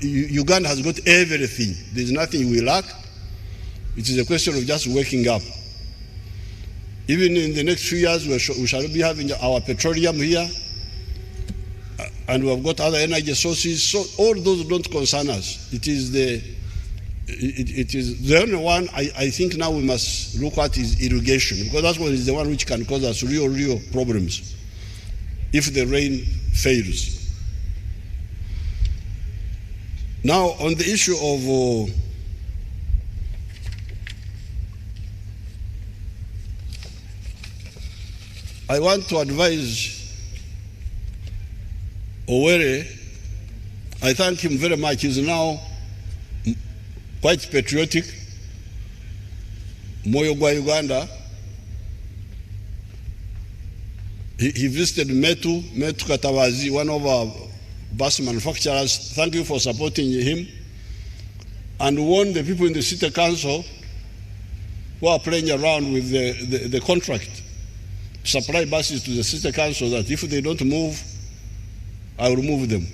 Uganda has got everything. There's nothing we lack. It is a question of just waking up. Even in the next few years, we shall be having our petroleum here, and we have got other energy sources. So all those don't concern us. It is the only one I think now we must look at is irrigation, because that one is the one which can cause us real problems if the rain fails. Now, on the issue of I want to advise Owere. I thank him very much. He's now quite patriotic. Moyo gwa Uganda. He visited Metu Katawazi, one of our bus manufacturers. Thank you for supporting him, and warn the people in the city council who are playing around with the contract, supply buses to the city council, that if they don't move, I will remove them.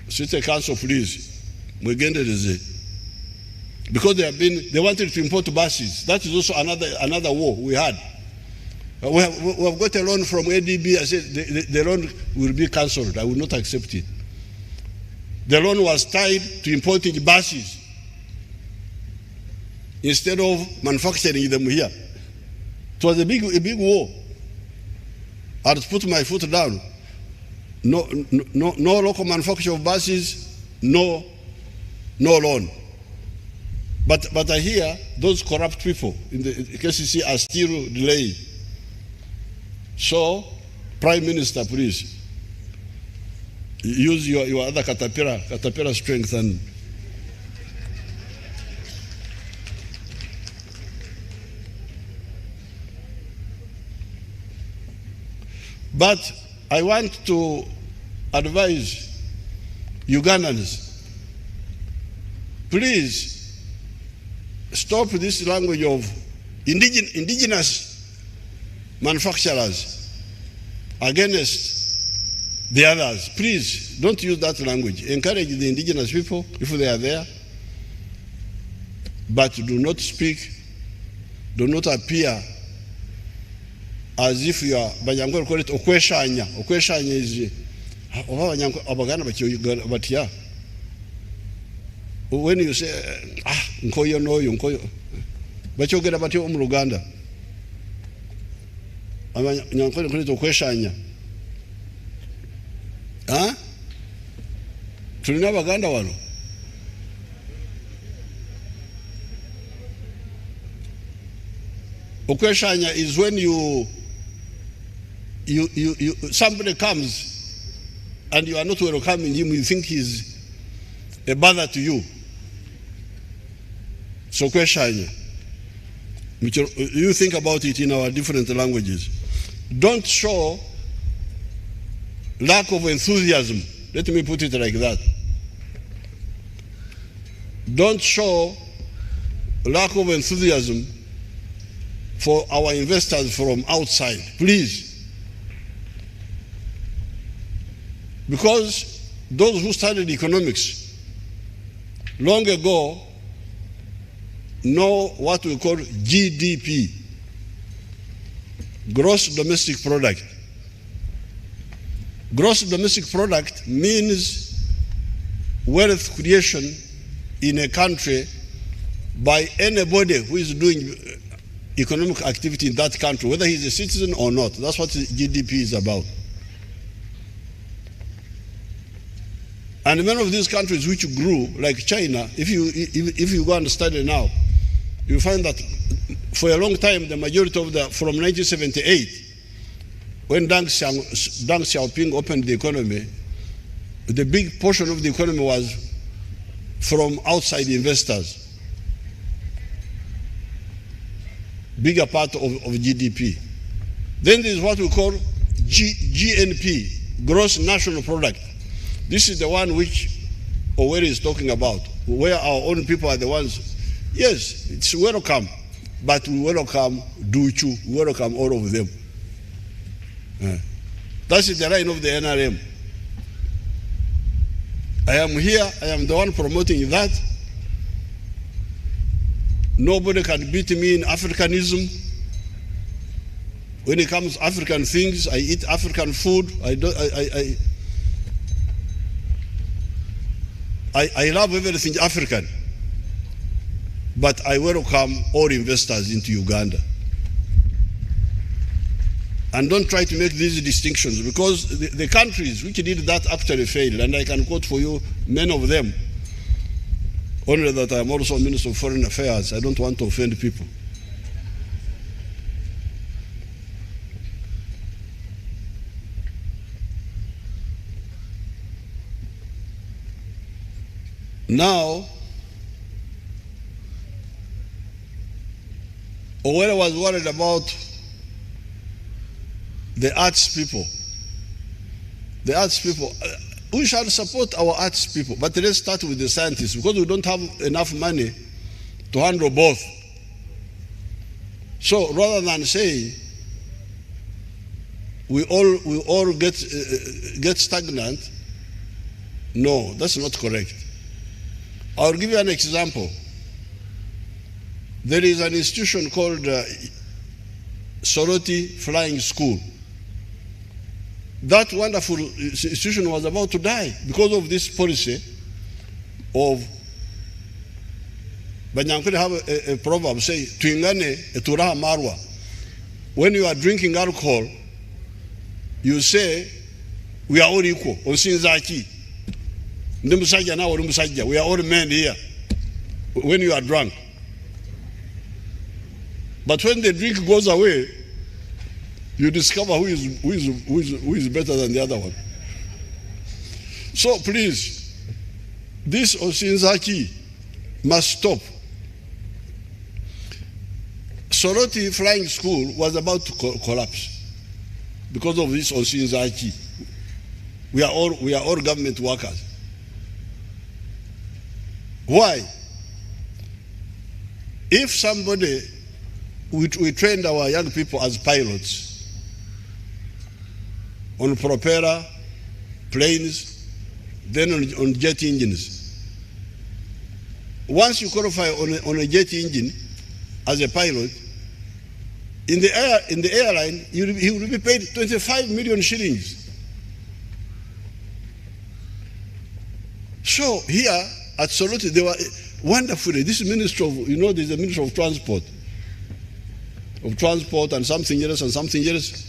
City council, please, because they wanted to import buses. That is also another war we had. We have got a loan from ADB. I said the loan will be cancelled. I will not accept it. The loan was tied to importing buses instead of manufacturing them here. It was a big war. I had to put my foot down. No local manufacture of buses, no loan. But I hear those corrupt people in the KCC are still delaying. So, Prime Minister, please, use your other caterpillar strength and but I want to advise Ugandans, please stop this language of indigenous manufacturers against the others. Please don't use that language. Encourage the indigenous people if they are there, but do not speak, do not appear as if you are Banyangol call it okweshanya. Okweshanya is abagana batia. When you say nkoyo no nkoyo bachogera batyo mu Luganda. Abanyangol call it okweshanya. Tulina Baganda wano. Okweshanya is when somebody comes and you are not welcoming him, you think he's a bother to you. So Kweshanya, you think about it in our different languages. Don't show lack of enthusiasm. Let me put it like that. Don't show lack of enthusiasm for our investors from outside, please. Because those who studied economics long ago know what we call GDP, gross domestic product. Gross domestic product means wealth creation in a country by anybody who is doing economic activity in that country, whether he's a citizen or not. That's what GDP is about. And many of these countries which grew, like China, if you go and study now, you find that for a long time, the majority of from 1978, when Deng Xiaoping opened the economy, the big portion of the economy was from outside investors. Bigger part of GDP. Then there is what we call GNP, gross national product. This is the one which Oweri is talking about, where our own people are the ones. Yes, it's welcome, but we welcome Duchu, we welcome all of them. That's the line of the NRM. I am here, I am the one promoting that. Nobody can beat me in Africanism. When it comes to African things, I eat African food. I love everything African. But I welcome all investors into Uganda. And don't try to make these distinctions, because the countries which did that actually failed, and I can quote for you many of them. Only that I am also Minister of Foreign Affairs. I don't want to offend people. Now, Owere was worried about the arts people. The arts people, we shall support our arts people, but let's start with the scientists, because we don't have enough money to handle both. So rather than saying we all get stagnant, no, that's not correct. I'll give you an example. There is an institution called Soroti Flying School. That wonderful institution was about to die because of this policy of Banyankole have a proverb say, Tuingane eturaha marwa. When you are drinking alcohol, you say, we are all equal. Onsinzaki. We are all men here. When you are drunk. But when the drink goes away, you discover who is better than the other one. So please, this Osinzaki must stop. Soroti Flying School was about to collapse because of this Osinzaki. We are all government workers. Why? If somebody, we trained our young people as pilots on propeller, planes, then on jet engines. Once you qualify on a jet engine as a pilot, in the airline, he will be paid 25 million shillings. So here at Soroti, they were wonderfully, this ministry of, there's a ministry of transport and something else and something else.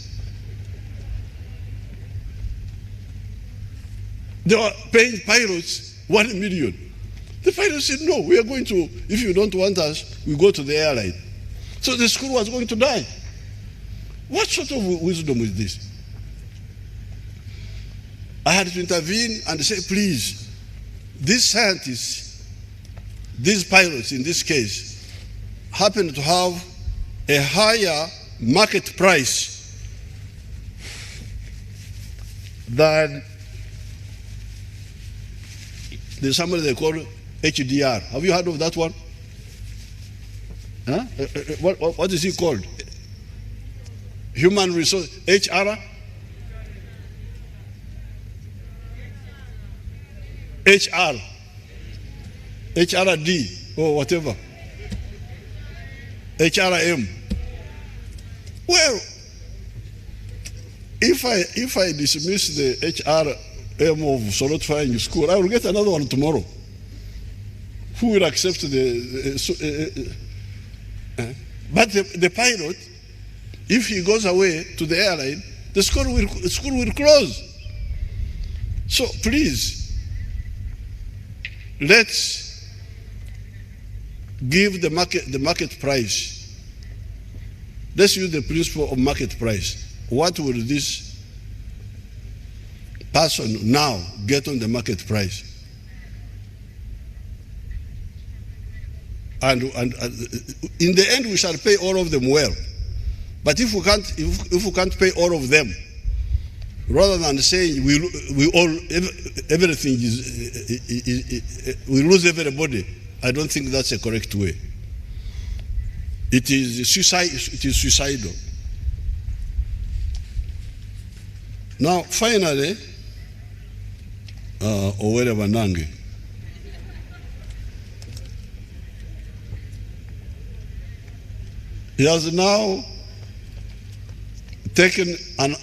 They were paying pilots 1 million. The pilots said, no, we are going to, if you don't want us, we go to the airline. So the school was going to die. What sort of wisdom is this? I had to intervene and say, please, these scientists, these pilots in this case, happen to have a higher market price than there's somebody they call HDR. Have you heard of that one? Huh? What is he called? Human resource, HR? HRD, or whatever. HRM. Well, if I dismiss the HRM of Soroti Flying School, I will get another one tomorrow. Who will accept but the pilot, if he goes away to the airline, the school will close. So please, let's give the market price. Let's use the principle of market price. What will this person now get on the market price? And in the end, we shall pay all of them well. But if we can't pay all of them, rather than saying we lose everybody, I don't think that's a correct way. It is suicidal. Now, finally, Owere Banange. He has now taken an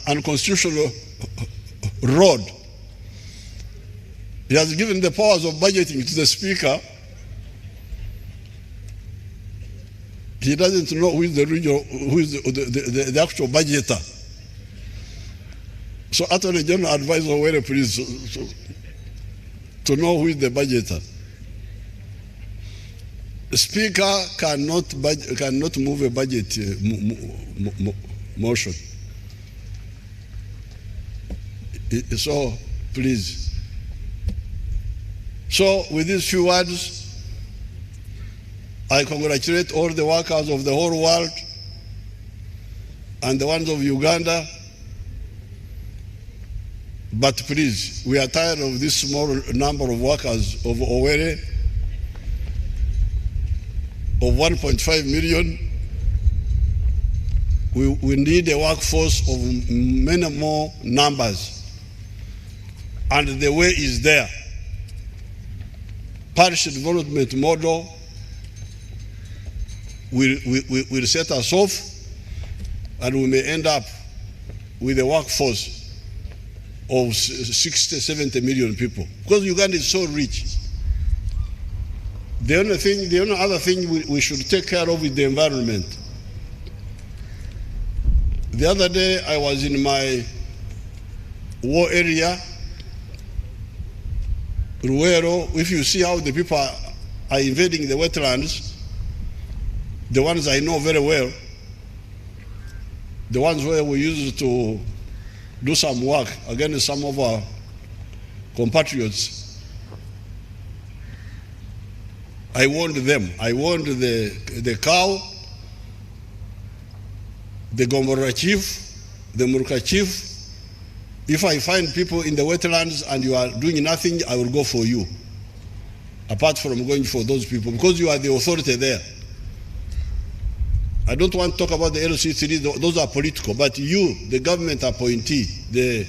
unconstitutional road. He has given the powers of budgeting to the speaker. He doesn't know who is the regional, who is the actual budgeter. So Attorney General advised Owere Police to know who is the budgeter. The speaker cannot move a budget motion. So please. So with these few words, I congratulate all the workers of the whole world and the ones of Uganda. But please, we are tired of this small number of workers of Owere, of 1.5 million. We need a workforce of many more numbers. And the way is there. Parish development model will set us off, and we may end up with a workforce of 60, 70 million people. Because Uganda is so rich. The only other thing we should take care of is the environment. The other day I was in my war area, Ruero. If you see how the people are invading the wetlands, the ones I know very well, the ones where we used to do some work against some of our compatriots, I warned them. I warned the cow, the Gombora chief, the Murka chief. If I find people in the wetlands and you are doing nothing, I will go for you. Apart from going for those people, because you are the authority there. I don't want to talk about the LC3, those are political, but you, the government appointee, the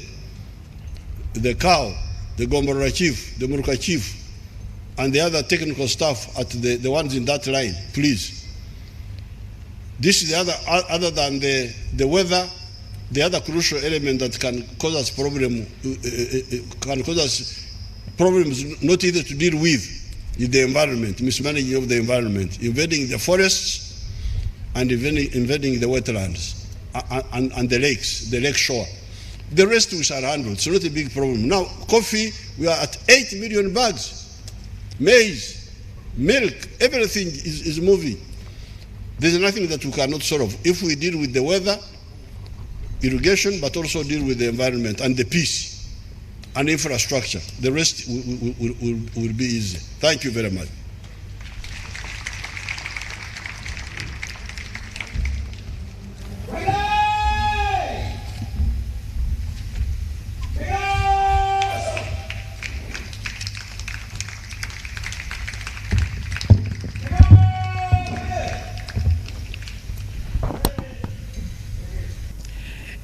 cow, the Gombora chief, the Murka chief, and the other technical staff at the ones in that line, please. This is the other than the weather, the other crucial element that can cause us problems not easy to deal with is the environment, mismanaging of the environment, invading the forests and invading the wetlands and the lakes, the lake shore. The rest we shall handle. It's not a big problem. Now, coffee, we are at 8 million bags. Maize, milk, everything is moving. There's nothing that we cannot solve if we deal with the weather, irrigation, but also deal with the environment and the peace and infrastructure. The rest will be easy. Thank you very much.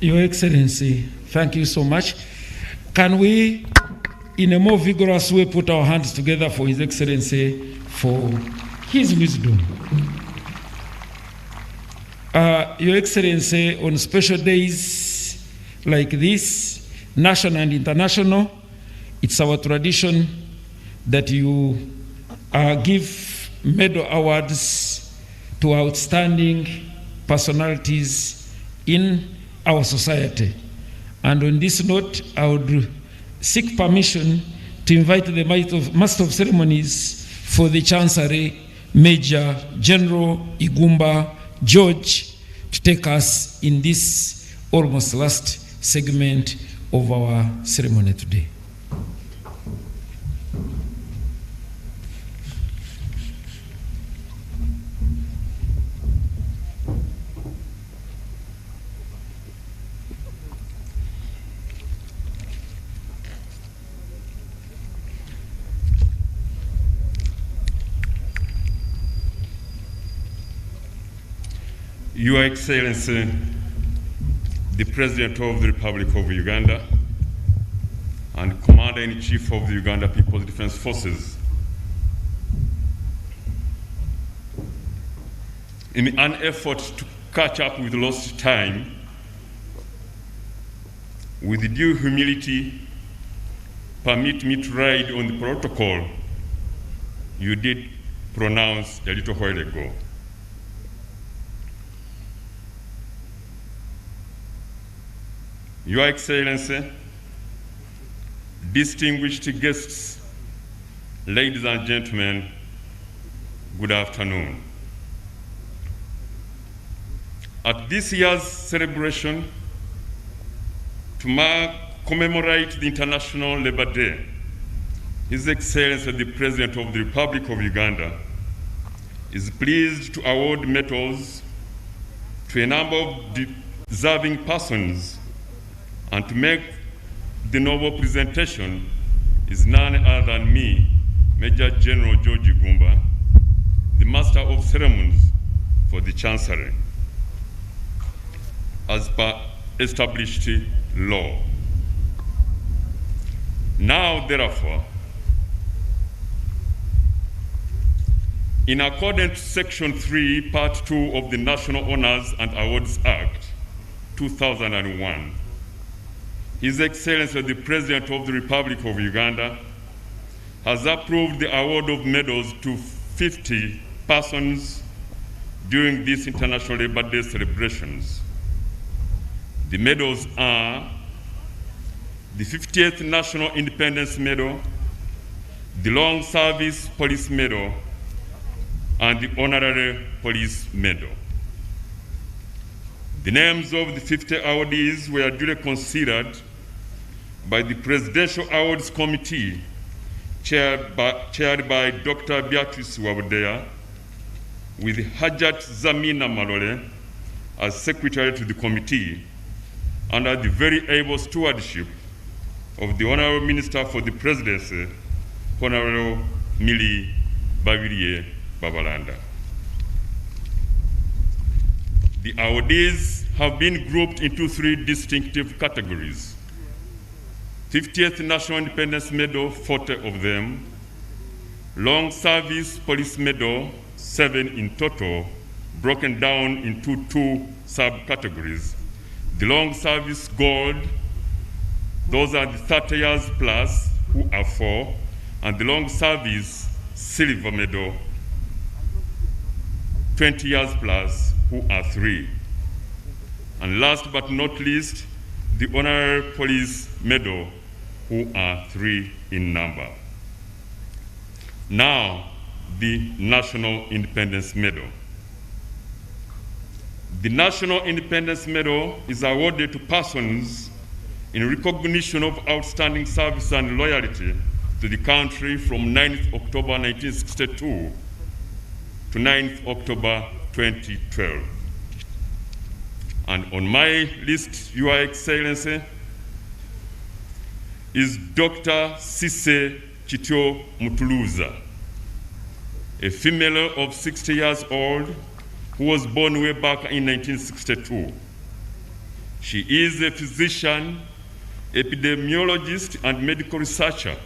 Your Excellency, thank you so much. Can we, in a more vigorous way, put our hands together for His Excellency, for his wisdom? Your Excellency, on special days like this, national and international, it's our tradition that you give medal awards to outstanding personalities in our society. And on this note, I would seek permission to invite the Master of Ceremonies for the Chancery, Major General Igumba George, to take us in this almost last segment of our ceremony today. Your Excellency, the President of the Republic of Uganda and Commander-in-Chief of the Uganda People's Defense Forces, in an effort to catch up with lost time, with due humility, permit me to ride on the protocol you did pronounce a little while ago. Your Excellency, distinguished guests, ladies and gentlemen, good afternoon. At this year's celebration, to commemorate the International Labour Day, His Excellency the President of the Republic of Uganda is pleased to award medals to a number of deserving persons, and to make the noble presentation is none other than me, Major General George Gumba, the Master of Ceremonies for the Chancery, as per established law. Now, therefore, in accordance with Section 3, Part 2 of the National Honors and Awards Act, 2001, His Excellency the President of the Republic of Uganda has approved the award of medals to 50 persons during these International Labour Day celebrations. The medals are the 50th National Independence Medal, the Long Service Police Medal, and the Honorary Police Medal. The names of the 50 awardees were duly considered by the Presidential Awards Committee, chaired by Dr. Beatrice, with Hajj Zamina Malole as Secretary to the committee, under the very able stewardship of the Honorable Minister for the Presidency, Honorable Millie Babirie Babalanda. The awardees have been grouped into 3 distinctive categories. 50th National Independence Medal, 40 of them. Long Service Police Medal, 7 in total, broken down into 2 subcategories. The Long Service Gold, those are the 30 years plus, who are 4, and the Long Service Silver Medal, 20 years plus, who are 3. And last but not least, the Honorary Police Medal, who are 3 in number. Now, the National Independence Medal. The National Independence Medal is awarded to persons in recognition of outstanding service and loyalty to the country from 9th October 1962 to 9th October 2012. And on my list, Your Excellency, is Dr. Sise Chityo Mutuluza, a female of 60 years old who was born way back in 1962. She is a physician, epidemiologist, and medical researcher.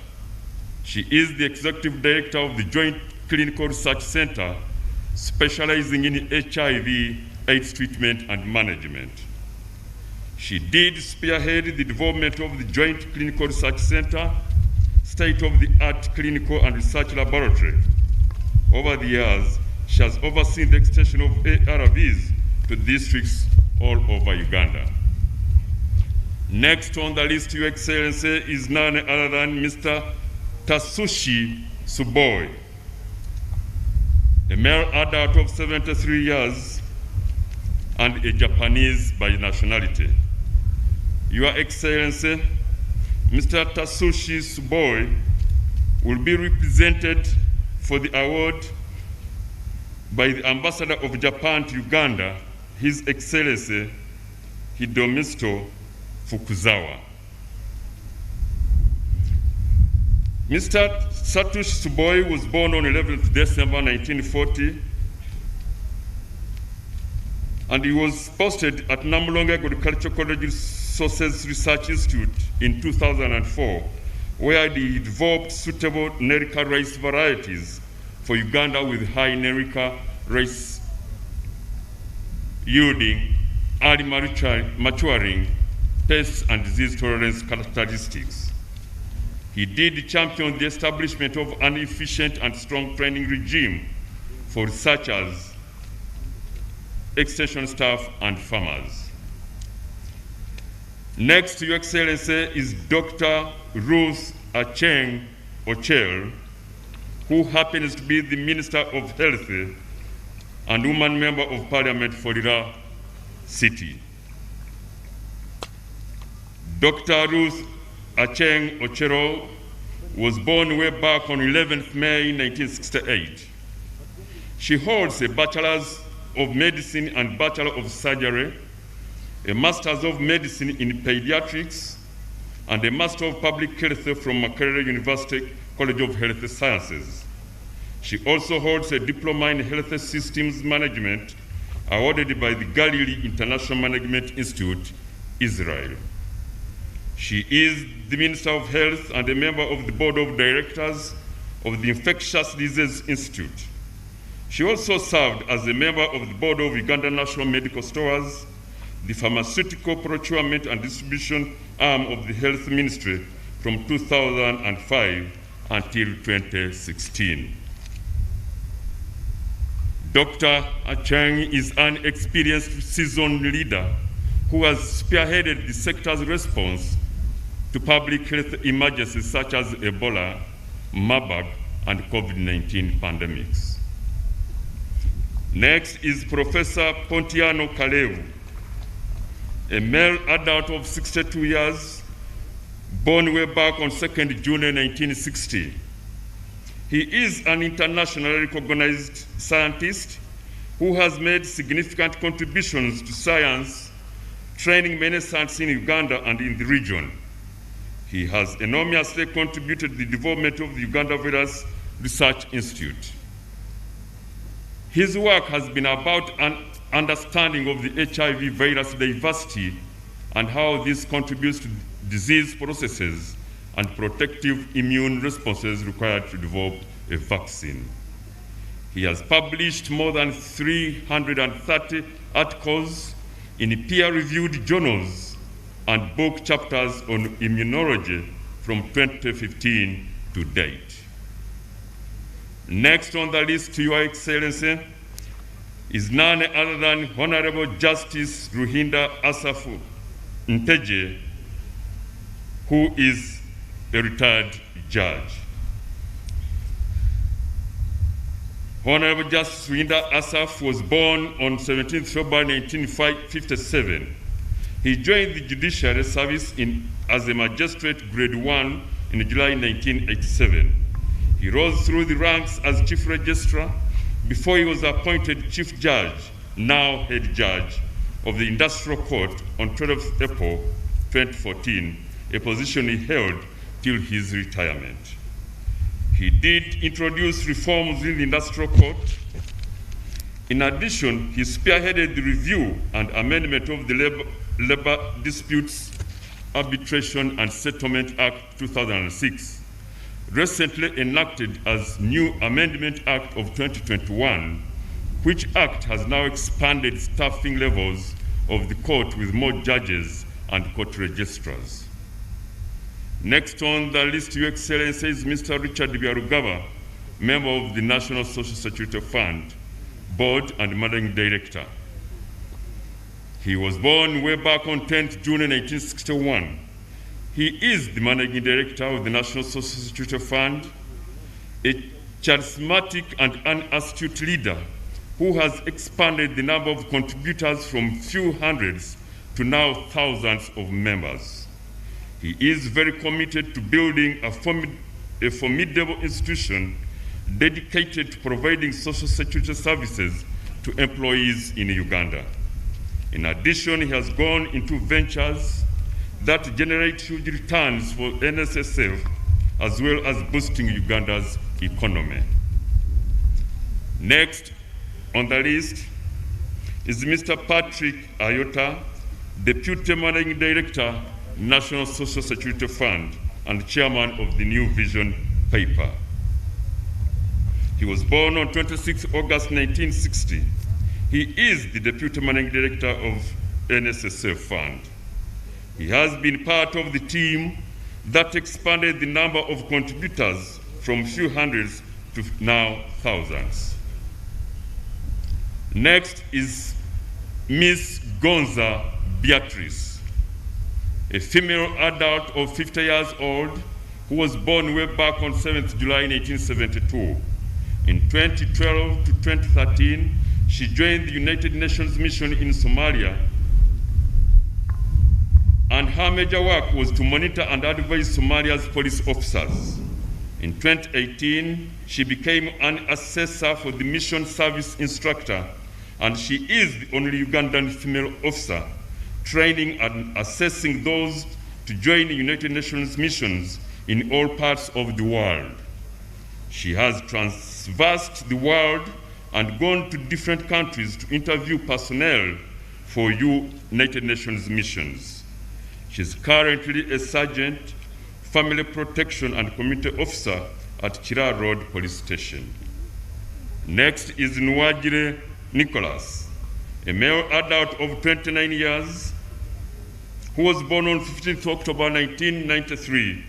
She is the executive director of the Joint Clinical Research Center, specializing in HIV/AIDS treatment and management. She did spearhead the development of the Joint Clinical Research Center, state-of-the-art clinical and research laboratory. Over the years, she has overseen the extension of ARVs to districts all over Uganda. Next on the list, Your Excellency, is none other than Mr. Tatsushi Suboi, a male adult of 73 years and a Japanese by nationality. Your Excellency, Mr. Tatsushi Suboi will be represented for the award by the Ambassador of Japan to Uganda, His Excellency Hidomisto Fukuzawa. Mr. Satoshi Suboi was born on 11th December 1940 and he was posted at Namulonga Agricultural College Resources Research Institute in 2004, where he developed suitable Nerica rice varieties for Uganda with high Nerica rice yielding, early maturing, pest and disease tolerance characteristics. He did champion the establishment of an efficient and strong training regime for researchers, extension staff, and farmers. Next, Your Excellency, is Dr. Ruth Acheng Ochel, who happens to be the Minister of Health and woman member of Parliament for Lira City. Dr. Ruth Acheng Ochero was born way back on 11th May 1968. She holds a Bachelor's of Medicine and Bachelor of Surgery, a Master's of Medicine in Pediatrics, and a Master of Public Health from Makerere University College of Health Sciences. She also holds a Diploma in Health Systems Management awarded by the Galilee International Management Institute, Israel. She is the Minister of Health and a member of the Board of Directors of the Infectious Diseases Institute. She also served as a member of the Board of Uganda National Medical Stores, the Pharmaceutical Procurement and Distribution arm of the Health Ministry from 2005 until 2016. Dr. Acheng is an experienced seasoned leader who has spearheaded the sector's response to public health emergencies such as Ebola, Marburg, and COVID-19 pandemics. Next is Professor Pontiano Kalevu, a male adult of 62 years, born way back on 2nd June 1960. He is an internationally recognized scientist who has made significant contributions to science, training many scientists in Uganda and in the region. He has enormously contributed to the development of the Uganda Virus Research Institute. His work has been about an understanding of the HIV virus diversity and how this contributes to disease processes and protective immune responses required to develop a vaccine. He has published more than 330 articles in peer-reviewed journals and book chapters on immunology from 2015 to date. Next on the list, Your Excellency, is none other than Honorable Justice Ruhinda Asafu Nteje, who is a retired judge. Honorable Justice Ruhinda Asaf was born on 17th February 1957. He joined the judiciary service as a magistrate grade 1 in July 1987. He rose through the ranks as chief registrar before he was appointed chief judge, now head judge, of the Industrial Court on 12th April 2014, a position he held till his retirement. He did introduce reforms in the Industrial Court. In addition, he spearheaded the review and amendment of the Labor Disputes Arbitration and Settlement Act 2006, recently enacted as New Amendment Act of 2021, which act has now expanded staffing levels of the court with more judges and court registrars. Next on the list, Your Excellency, is Mr. Richard Byarugaba, member of the National Social Security Fund, Board and Managing Director. He was born way back on 10th June 1961. He is the Managing Director of the National Social Security Fund, a charismatic and an astute leader who has expanded the number of contributors from few hundreds to now thousands of members. He is very committed to building a formidable institution dedicated to providing social security services to employees in Uganda. In addition, he has gone into ventures that generate huge returns for NSSF, as well as boosting Uganda's economy. Next on the list is Mr. Patrick Ayota, Deputy Managing Director, National Social Security Fund, and Chairman of the New Vision paper. He was born on 26 August 1960. He is the Deputy Managing Director of NSSF Fund. He has been part of the team that expanded the number of contributors from few hundreds to now thousands. Next is Miss Gonza Beatrice, a female adult of 50 years old who was born way back on 7th July 1972. In 2012 to 2013, she joined the United Nations mission in Somalia, and her major work was to monitor and advise Somalia's police officers. In 2018, she became an assessor for the mission service instructor, and she is the only Ugandan female officer training and assessing those to join the United Nations missions in all parts of the world. She has traversed the world and gone to different countries to interview personnel for United Nations missions. She's currently a sergeant, family protection and community officer at Kira Road Police Station. Next is Nuagire Nicholas, a male adult of 29 years who was born on 15th October 1993.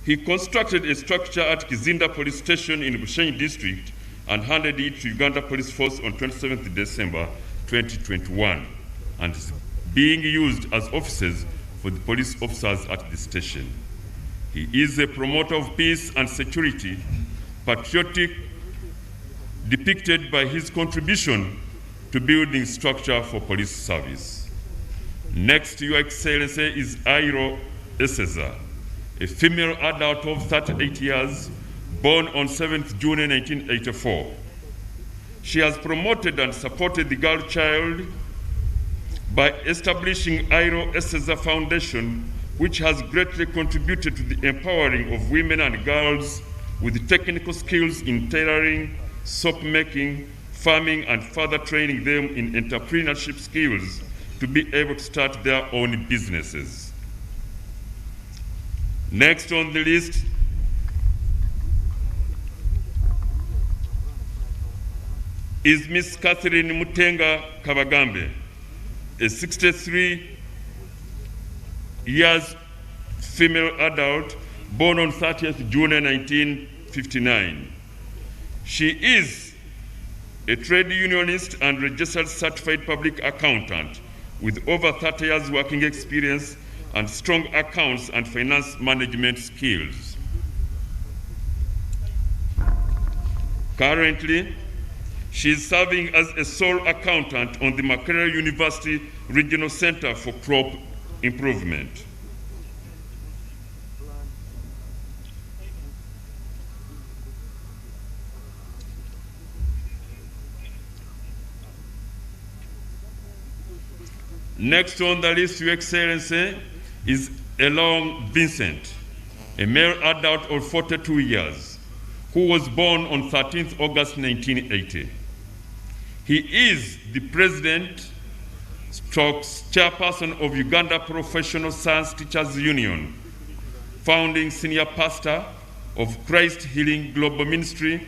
He constructed a structure at Kizinda Police Station in Bushenyi District and handed it to Uganda Police Force on 27th December 2021, and is being used as offices for the police officers at the station. He is a promoter of peace and security, patriotic, depicted by his contribution to building structure for police service. Next, Your Excellency, is Airo Eseza, a female adult of 38 years, born on 7th June 1984. She has promoted and supported the girl child by establishing Airo Eseza Foundation, which has greatly contributed to the empowering of women and girls with technical skills in tailoring, soap making, farming, and further training them in entrepreneurship skills to be able to start their own businesses. Next on the list is Miss Catherine Mutanga Cavagami, a 63 years female adult born on 30th June 1959. She is a trade unionist and registered certified public accountant with over 30 years working experience and strong accounts and finance management skills. Currently, she is serving as a sole accountant on the Makerere University Regional Center for Crop Improvement. Next on the list, Your Excellency, is Elong Vincent, a male adult of 42 years, who was born on 13th August 1980. He is the president / chairperson of Uganda Professional Science Teachers Union, founding senior pastor of Christ Healing Global Ministry,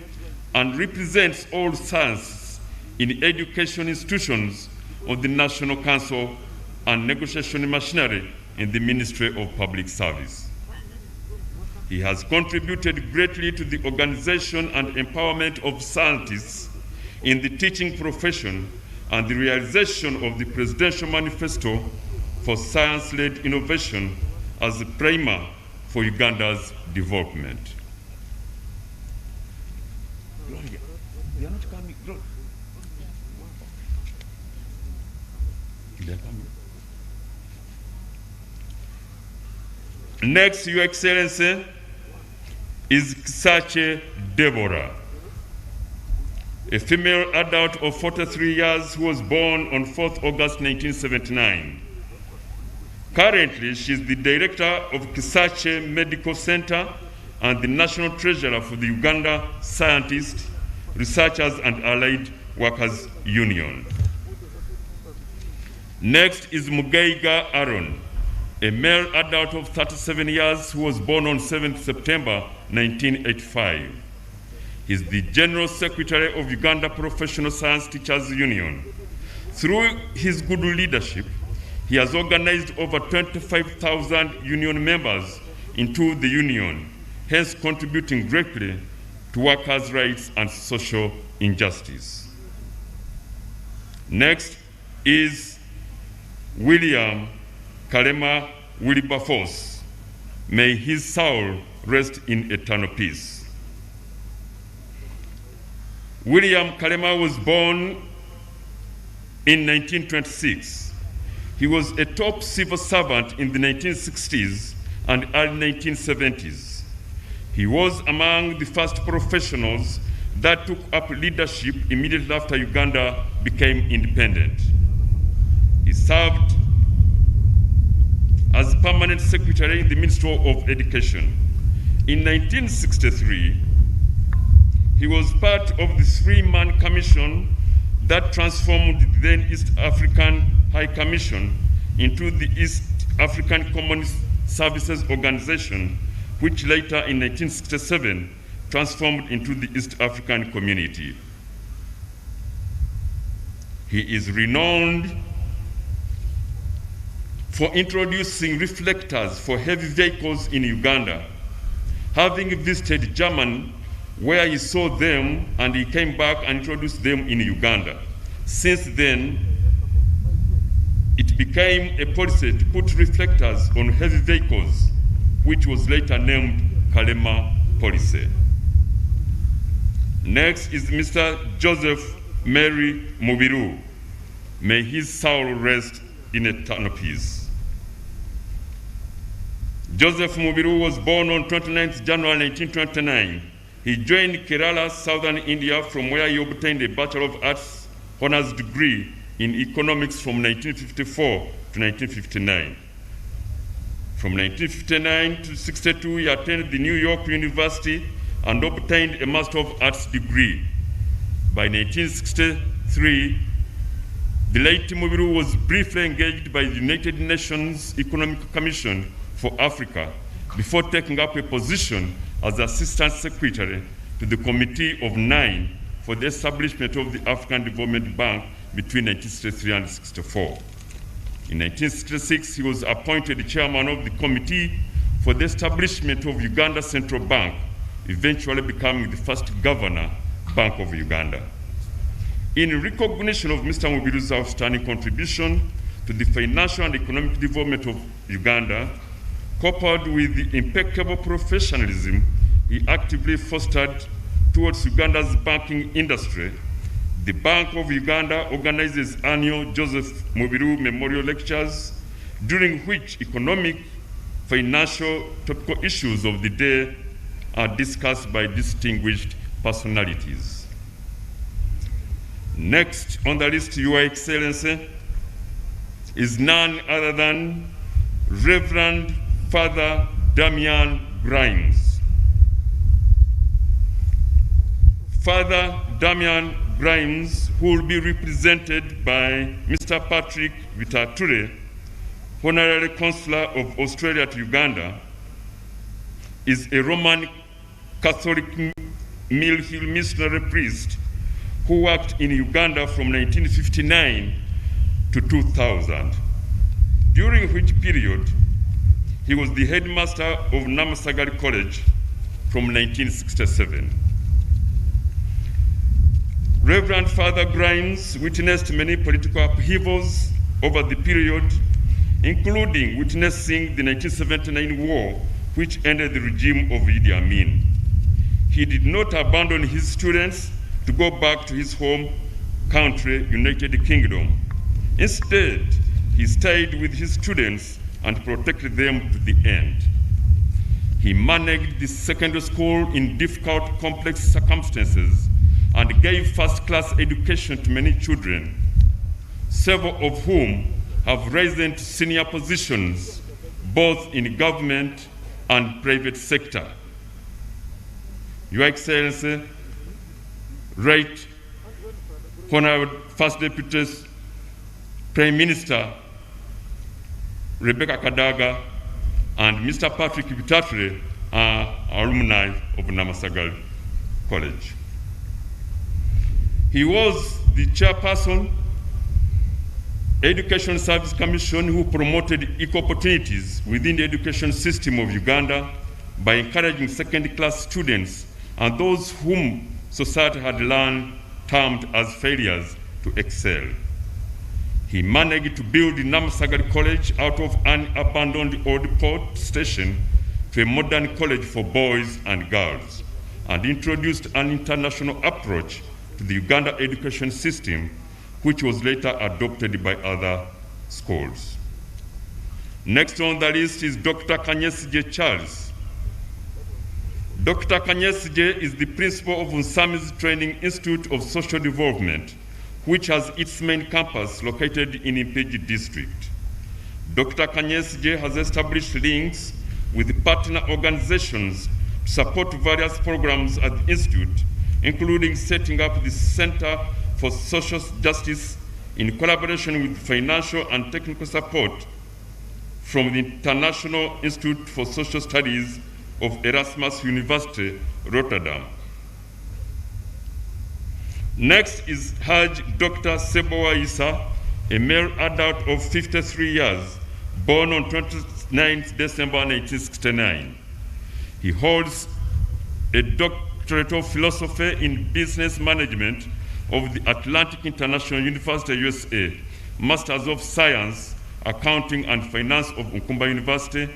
and represents all science in education institutions of the National Council and Negotiation Machinery in the Ministry of Public Service. He has contributed greatly to the organization and empowerment of scientists in the teaching profession and the realization of the Presidential Manifesto for Science-Led Innovation as a primer for Uganda's development. Gloria, they are not coming. Gloria. Next, Your Excellency, is Kisache Deborah, a female adult of 43 years who was born on 4th August 1979. Currently, she is the director of Kisache Medical Center and the national treasurer for the Uganda Scientists, Researchers and Allied Workers Union. Next is Mugaiga Aaron, a male adult of 37 years who was born on 7th September 1985. He is the General Secretary of Uganda Professional Science Teachers Union. Through his good leadership, he has organized over 25,000 union members into the union, hence contributing greatly to workers' rights and social injustice. Next is William Kalema Wilberforce. May his soul rest in eternal peace. William Kalema was born in 1926. He was a top civil servant in the 1960s and early 1970s. He was among the first professionals that took up leadership immediately after Uganda became independent. He served as permanent secretary in the Ministry of Education. In 1963, he was part of the three-man commission that transformed the then East African High Commission into the East African Common Services Organization, which later in 1967 transformed into the East African Community. He is renowned for introducing reflectors for heavy vehicles in Uganda, having visited Germany where he saw them and he came back and introduced them in Uganda. Since then, it became a policy to put reflectors on heavy vehicles, which was later named Kalema policy. Next is Mr. Joseph Mary Moviro. May his soul rest in eternal peace. Joseph Moviro was born on 29th January 1929. He joined Kerala, southern India, from where he obtained a Bachelor of Arts honors degree in economics from 1954 to 1959. From 1959 to 62, he attended the New York University and obtained a Master of Arts degree. By 1963, the late Moviro was briefly engaged by the United Nations Economic Commission for Africa before taking up a position as Assistant Secretary to the Committee of 9 for the establishment of the African Development Bank between 1963 and 1964. In 1966, he was appointed chairman of the Committee for the establishment of Uganda Central Bank, eventually becoming the first governor Bank of Uganda. In recognition of Mr. Moviro's outstanding contribution to the financial and economic development of Uganda, coupled with the impeccable professionalism he actively fostered towards Uganda's banking industry, the Bank of Uganda organizes annual Joseph Moviro Memorial Lectures, during which economic, financial, topical issues of the day are discussed by distinguished personalities. Next on the list, Your Excellency, is none other than Reverend Father Damian Grimes. Father Damian Grimes, who will be represented by Mr. Patrick Vitature, Honorary Consular of Australia to Uganda, is a Roman Catholic Mill Hill missionary priest who worked in Uganda from 1959 to 2000, during which period he was the headmaster of Namasagari College from 1967. Reverend Father Grimes witnessed many political upheavals over the period, including witnessing the 1979 war, which ended the regime of Idi Amin. He did not abandon his students to go back to his home country, United Kingdom. Instead, he stayed with his students and protected them to the end. He managed the secondary school in difficult, complex circumstances and gave first-class education to many children, several of whom have risen to senior positions, both in government and private sector. Your Excellency, Right Honorable First Deputy Prime Minister Rebecca Kadaga, and Mr. Patrick Beatrice are alumni of Namasagal College. He was the chairperson, Education Service Commission, who promoted equal opportunities within the education system of Uganda by encouraging second-class students and those whom society had learned termed as failures to excel. He managed to build Namasagal College out of an abandoned old port station to a modern college for boys and girls, and introduced an international approach to the Uganda education system, which was later adopted by other schools. Next on the list is Dr. Cassidy Charles. Dr. Cassidy is the principal of Unsami's Training Institute of Social Development, which has its main campus located in Impigi district. Dr. Cassidy has established links with partner organizations to support various programs at the Institute, including setting up the Center for Social Justice in collaboration with financial and technical support from the International Institute for Social Studies of Erasmus University, Rotterdam. Next is Hajj Dr Seba Isa, a male adult of 53 years, born on 29th December 1969. He holds a doctorate of philosophy in business management of the Atlantic International University, USA, Masters of Science, Accounting and Finance of Nkumba University,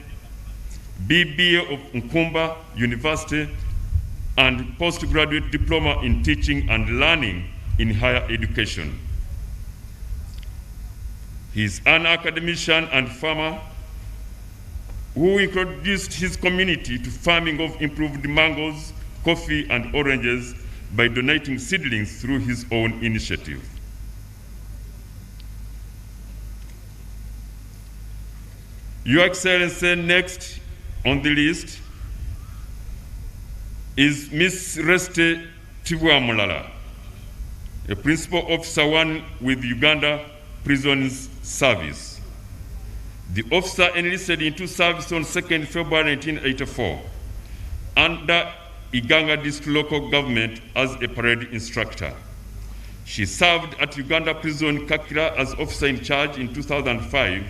BBA of Nkumba University, and postgraduate diploma in teaching and learning in higher education. He is an academician and farmer who introduced his community to farming of improved mangoes, coffee, and oranges by donating seedlings through his own initiative. Your Excellency, next on the list is Ms. Reste Tibuamulala, a principal officer 1 with Uganda Prisons Service. The officer enlisted into service on 2nd February 1984 under Iganga District Local Government as a parade instructor. She served at Uganda Prison Kakira as officer in charge in 2005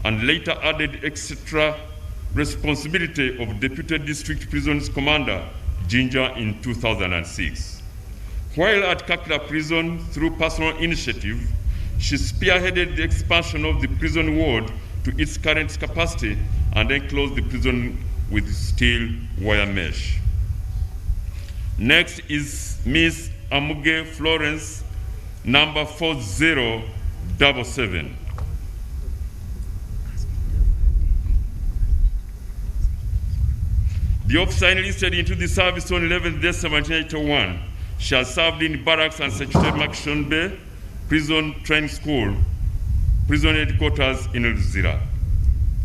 and later added extra responsibility of Deputy District Prisons Commander Jinja in 2006. While at Kakira Prison, through personal initiative, she spearheaded the expansion of the prison ward to its current capacity and then closed the prison with steel wire mesh. Next is Ms. Amuge Florence, number 4077. The officer enlisted into the service on 11th December 1981. She has served in barracks and Secretary Makshon Bay, Prison Training School, prison headquarters in Luzira.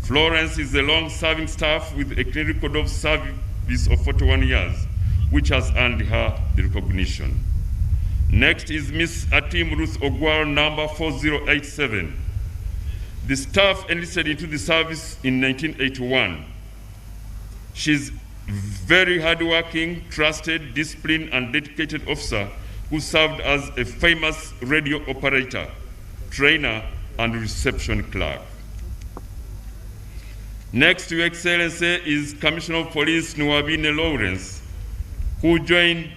Florence is a long-serving staff with a clean record of service of 41 years, which has earned her the recognition. Next is Ms. Atim Ruth Ogwar, number 4087. The staff enlisted into the service in 1981. She's very hardworking, trusted, disciplined, and dedicated officer who served as a famous radio operator, trainer, and reception clerk. Next, Your Excellency, is Commissioner of Police Nuagire Nicholas, who joined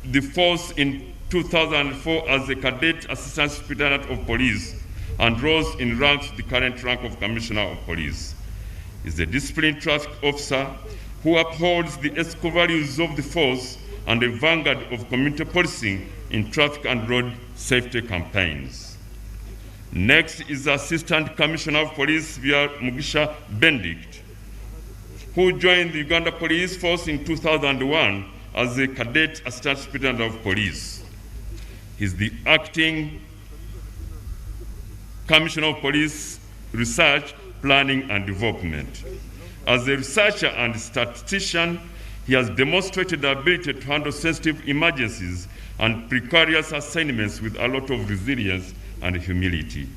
the force in 2004 as a cadet assistant superintendent of police and rose in rank to the current rank of Commissioner of Police. He is a disciplined traffic officer who upholds the ethical values of the force and a vanguard of community policing in traffic and road safety campaigns. Next is Assistant Commissioner of Police via Mugisha Benedict, who joined the Uganda Police Force in 2001 as a cadet assistant superintendent of police. He's the acting Commissioner of Police Research, Planning and Development. As a researcher and statistician, he has demonstrated the ability to handle sensitive emergencies and precarious assignments with a lot of resilience and humility.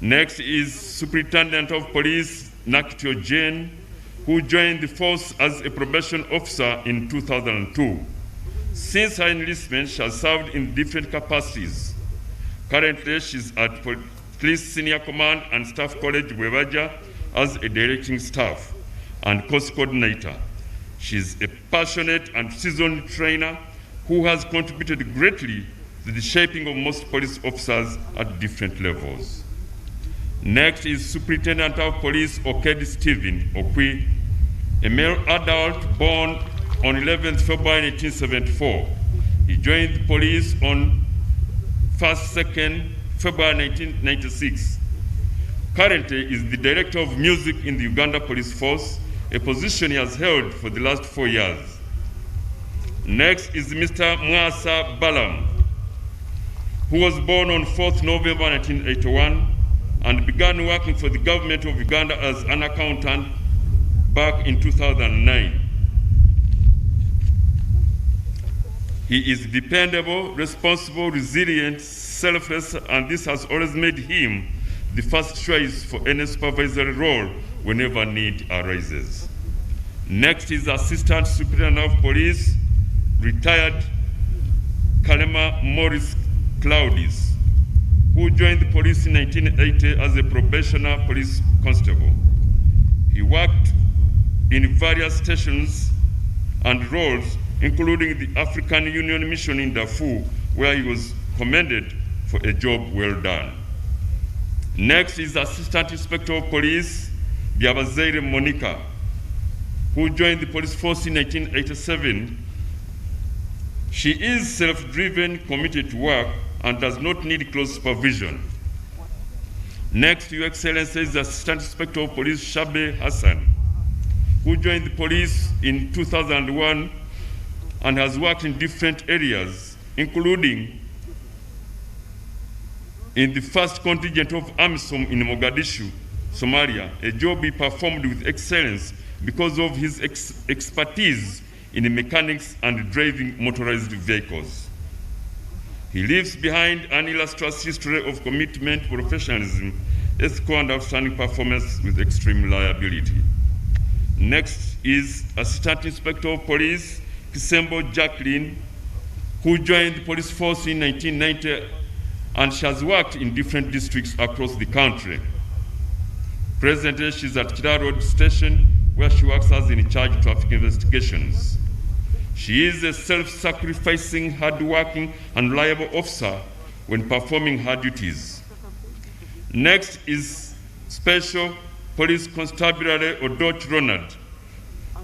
Next is Superintendent of Police Nakitio Jane, who joined the force as a probation officer in 2002. Since her enlistment, she has served in different capacities. Currently, she's at Police Senior Command and Staff College, Bwebaja, as a directing staff and course coordinator. She's a passionate and seasoned trainer who has contributed greatly to the shaping of most police officers at different levels. Next is Superintendent of Police Okedi Stephen Okwi, a male adult born on 11th February 1974. He joined the police on 2nd February 1996. Currently is the Director of Music in the Uganda Police Force, a position he has held for the last 4 years. Next is Mr. Mwasa Balam, who was born on 4th November 1981 and began working for the government of Uganda as an accountant back in 2009. He is dependable, responsible, resilient, selfless, and this has always made him the first choice for any supervisory role whenever need arises. Next is Assistant Superintendent of Police, retired Kalema Morris Claudis, who joined the police in 1980 as a probationer police constable. He worked in various stations and roles, including the African Union Mission in Darfur, where he was commended for a job well done. Next is Assistant Inspector of Police, Biabazeire Monica, who joined the police force in 1987. She is self-driven, committed to work, and does not need close supervision. Next, Your Excellency, is Assistant Inspector of Police Shabe Hassan, who joined the police in 2001 and has worked in different areas, including in the first contingent of AMISOM in Mogadishu, Somalia, a job he performed with excellence because of his expertise in mechanics and driving motorized vehicles. He leaves behind an illustrious history of commitment, professionalism, ethical and outstanding performance with extreme reliability. Next is Assistant Inspector of Police, Kisembo Jacqueline, who joined the police force in 1990, and she has worked in different districts across the country. Presently, she's at Kira Road Station, where she works as in charge of traffic investigations. She is a self-sacrificing, hard-working, and reliable officer when performing her duties. Next is Special Police Constabulary Odoch Ronald,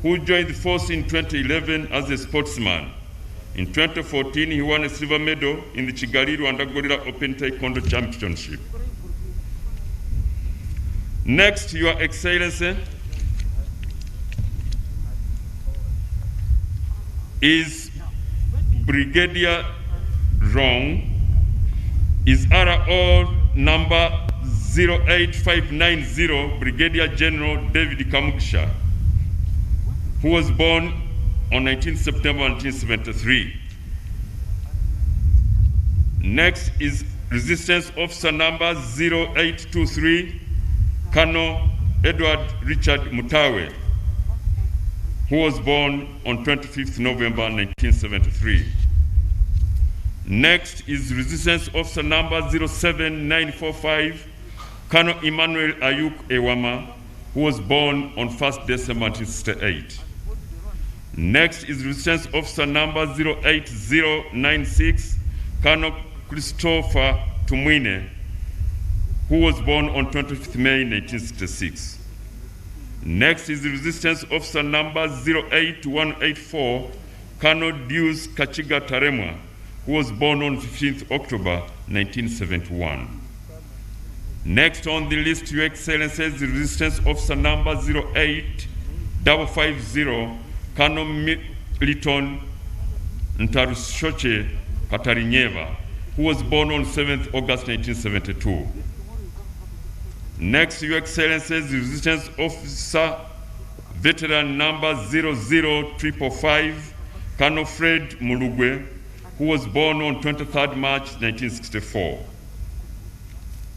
who joined the force in 2011 as a sportsman. In 2014, he won a silver medal in the Kigali Rwanda Gorilla Open Taekwondo Championship. Next, Your Excellency, is Brigadier Rong, is RO number 08590, Brigadier General David Kamugisha, who was born on 19 September 1973. Next is Resistance Officer number 0823, Colonel Edward Richard Mutawe, who was born on 25th November 1973. Next is Resistance Officer number 07945, Colonel Emmanuel Ayuk Ewama, who was born on 1st December 1968. Next is Resistance Officer number 08096, Colonel Christopher Tumwine, who was born on 25th May 1966. Next is Resistance Officer number 08184, Colonel Deus Kachiga Taremwa, who was born on 15th October 1971. Next on the list, Your Excellency, is Resistance Officer number 08550, Colonel Militon Ntarushoche Katarinyeva, who was born on 7th August 1972. Next, Your Excellency, is Resistance Officer Veteran number 00555, Colonel Fred Mulugwe, who was born on 23rd March 1964.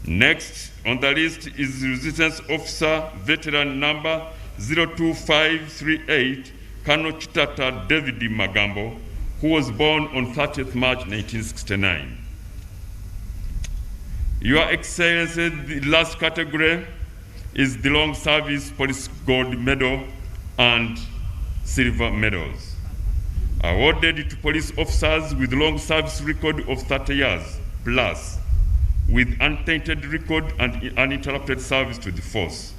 Next on the list is Resistance Officer Veteran number 02538, Colonel Chitata David Magambo, who was born on 30th March 1969. Your Excellency, the last category is the Long Service Police Gold Medal and Silver Medals, awarded to police officers with long service record of 30 years plus, with untainted record and uninterrupted service to the force.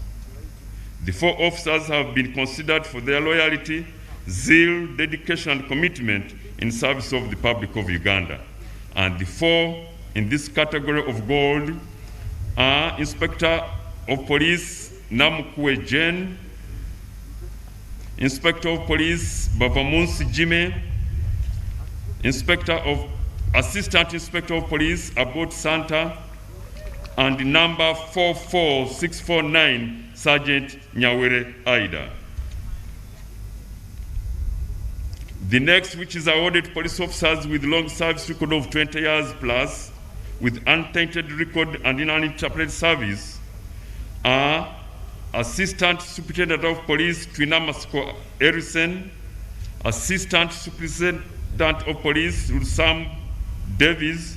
The 4 officers have been considered for their loyalty, zeal, dedication, and commitment in service of the Republic of Uganda. And the 4 in this category of gold are Inspector of Police Namukwe Jen, Inspector of Police Babamunsi Jime, Assistant Inspector of Police Abot Santa, and number 44649 Sergeant Nyawere Aida. The next, which is awarded to police officers with long service record of 20 years plus, with untainted record and uninterrupted service, are Assistant Superintendent of Police Twinamasco Erison, Assistant Superintendent of Police Rusam Davies,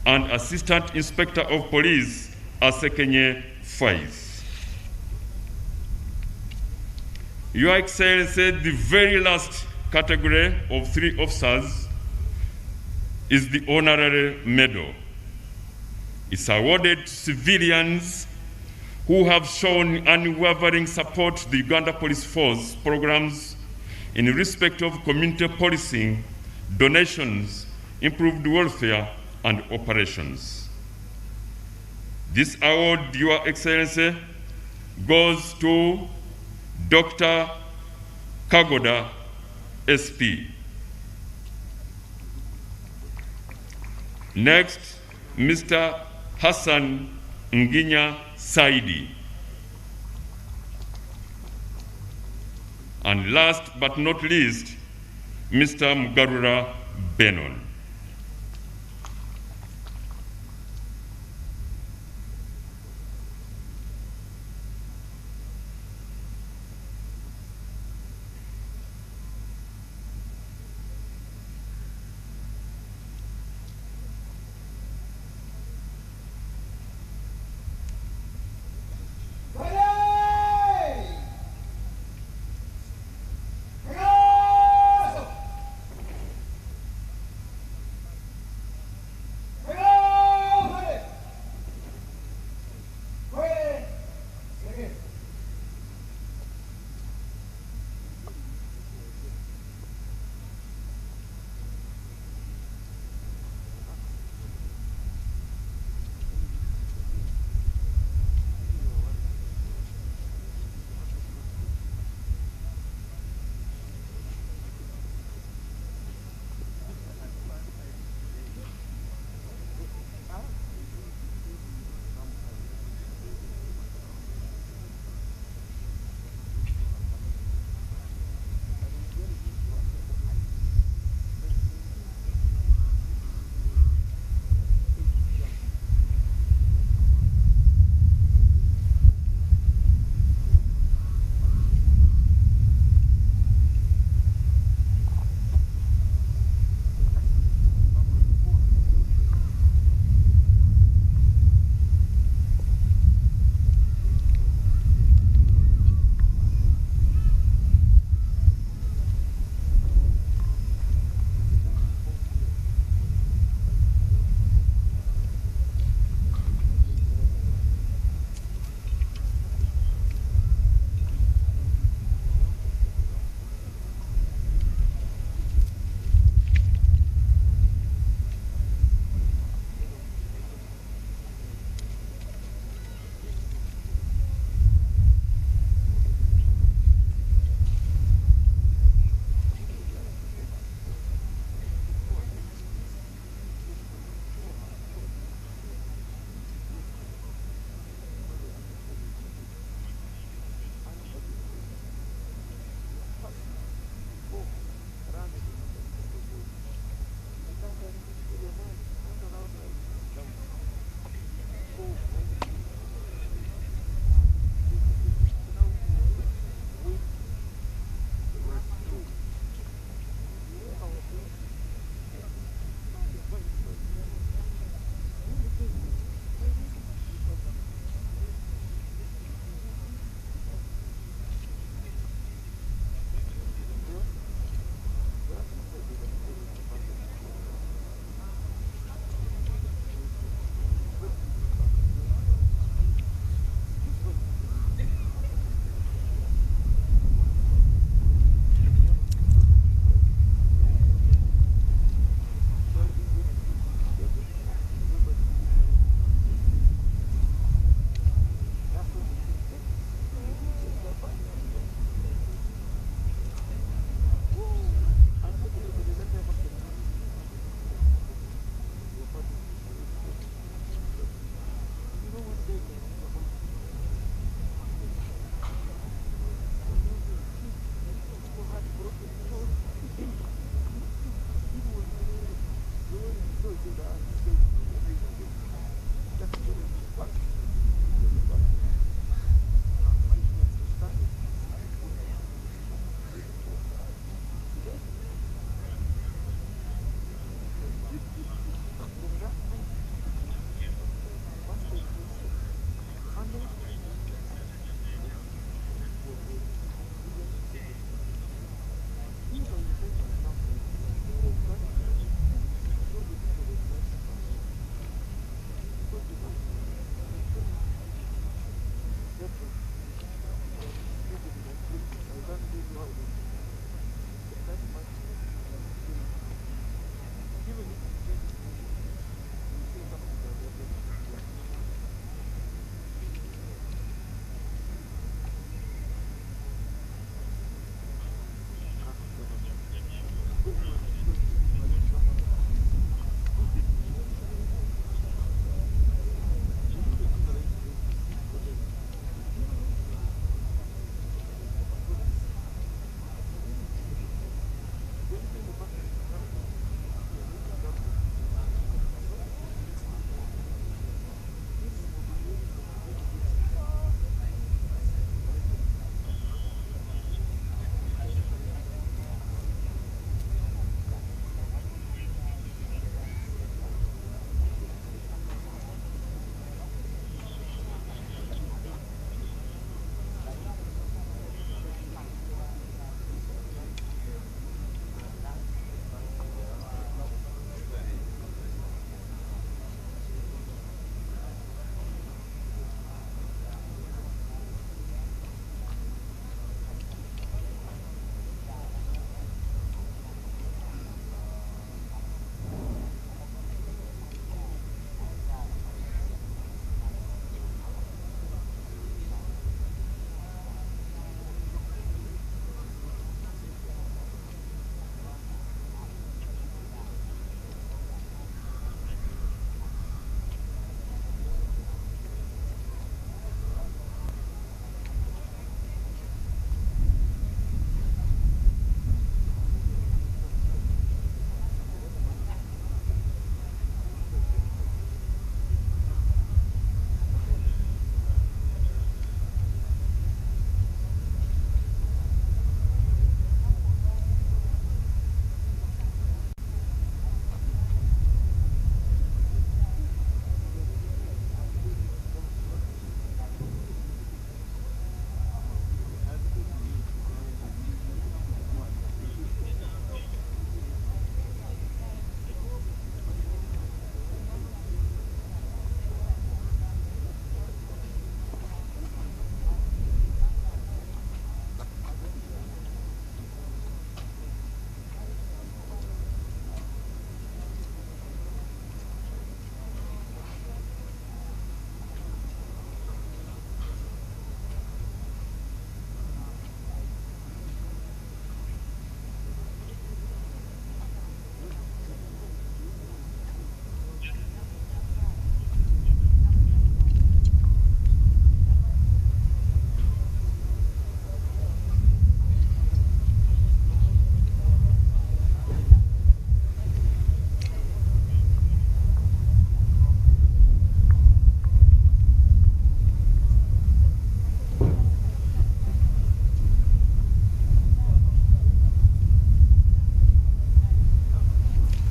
and Assistant Inspector of Police Asekenye Faiz. Your Excellency, the very last category of 3 officers is the Honorary Medal. It's awarded to civilians who have shown unwavering support to the Uganda Police Force programs in respect of community policing, donations, improved welfare, and operations. This award, Your Excellency, goes to Dr. Kagoda, SP. Next, Mr. Hassan Nginya Saidi. And last but not least, Mr. Mugarura Benon.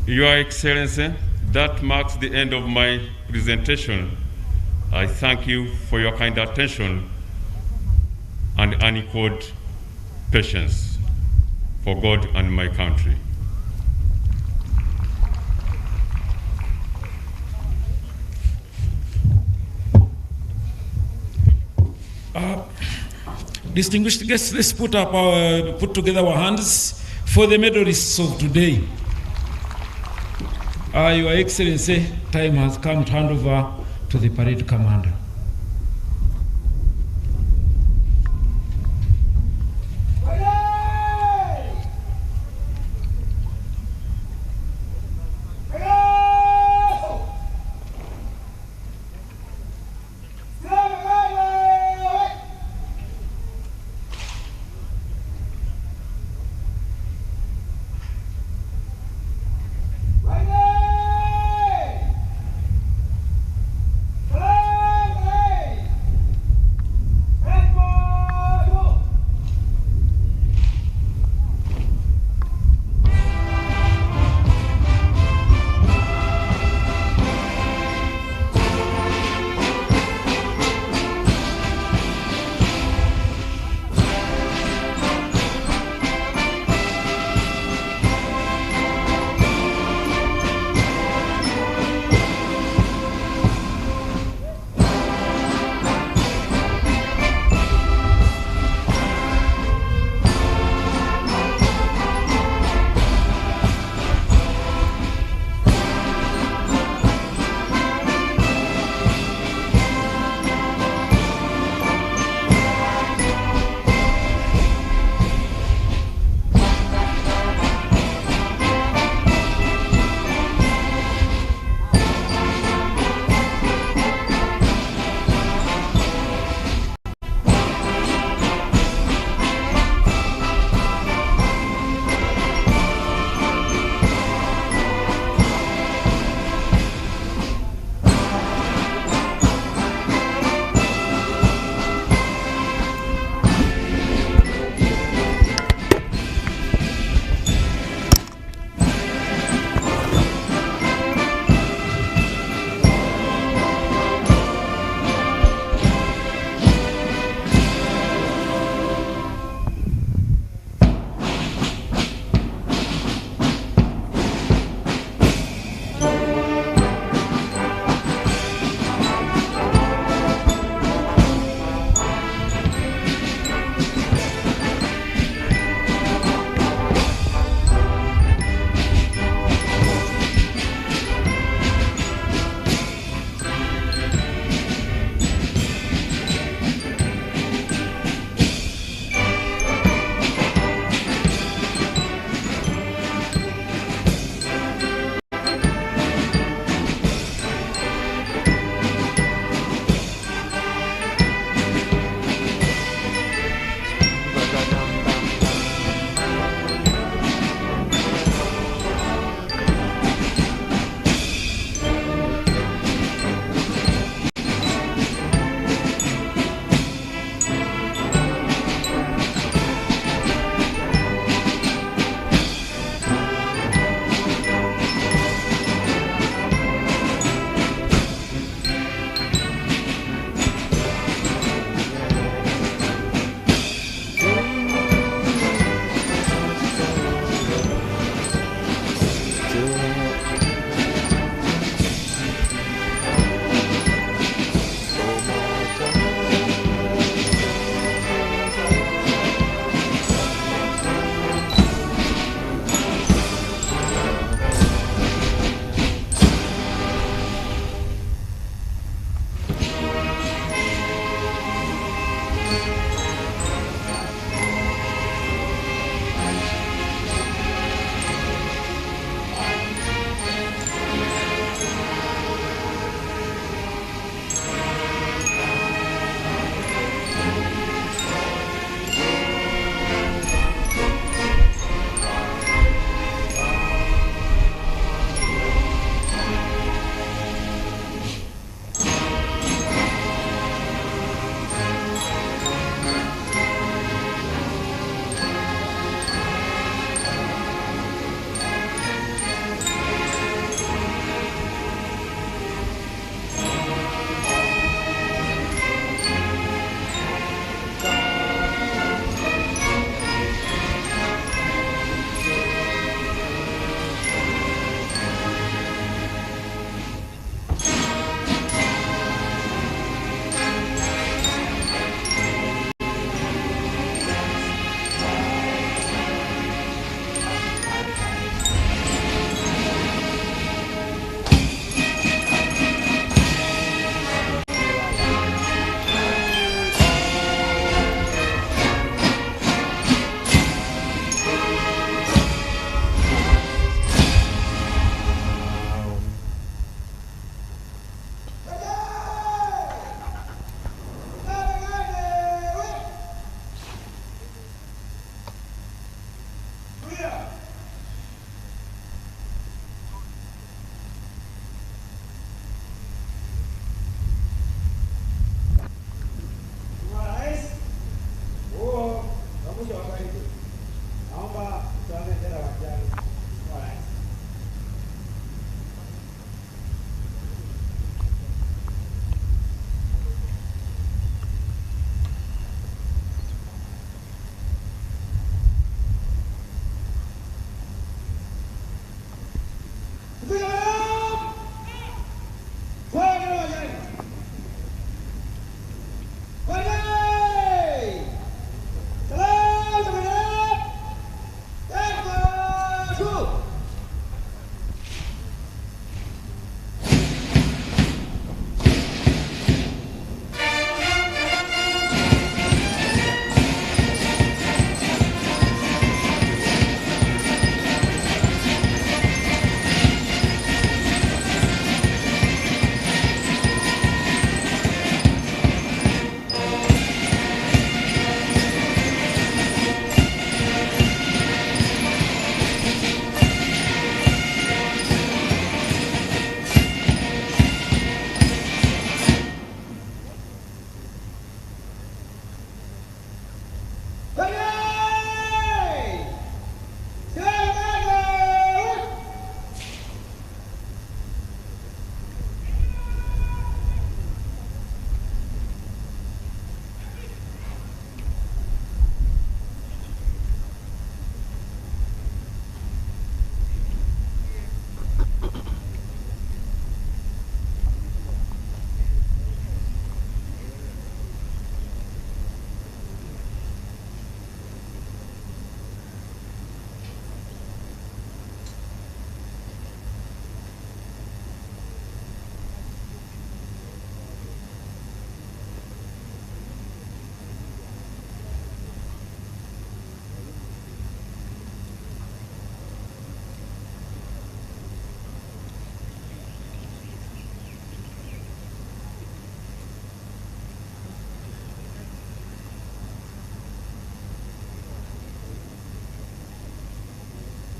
Your Excellency, that marks the end of my presentation. I thank you for your kind attention and unequaled patience for God and my country. Distinguished guests, let's put together our hands for the medalists of today. Your Excellency, time has come to hand over to the parade commander.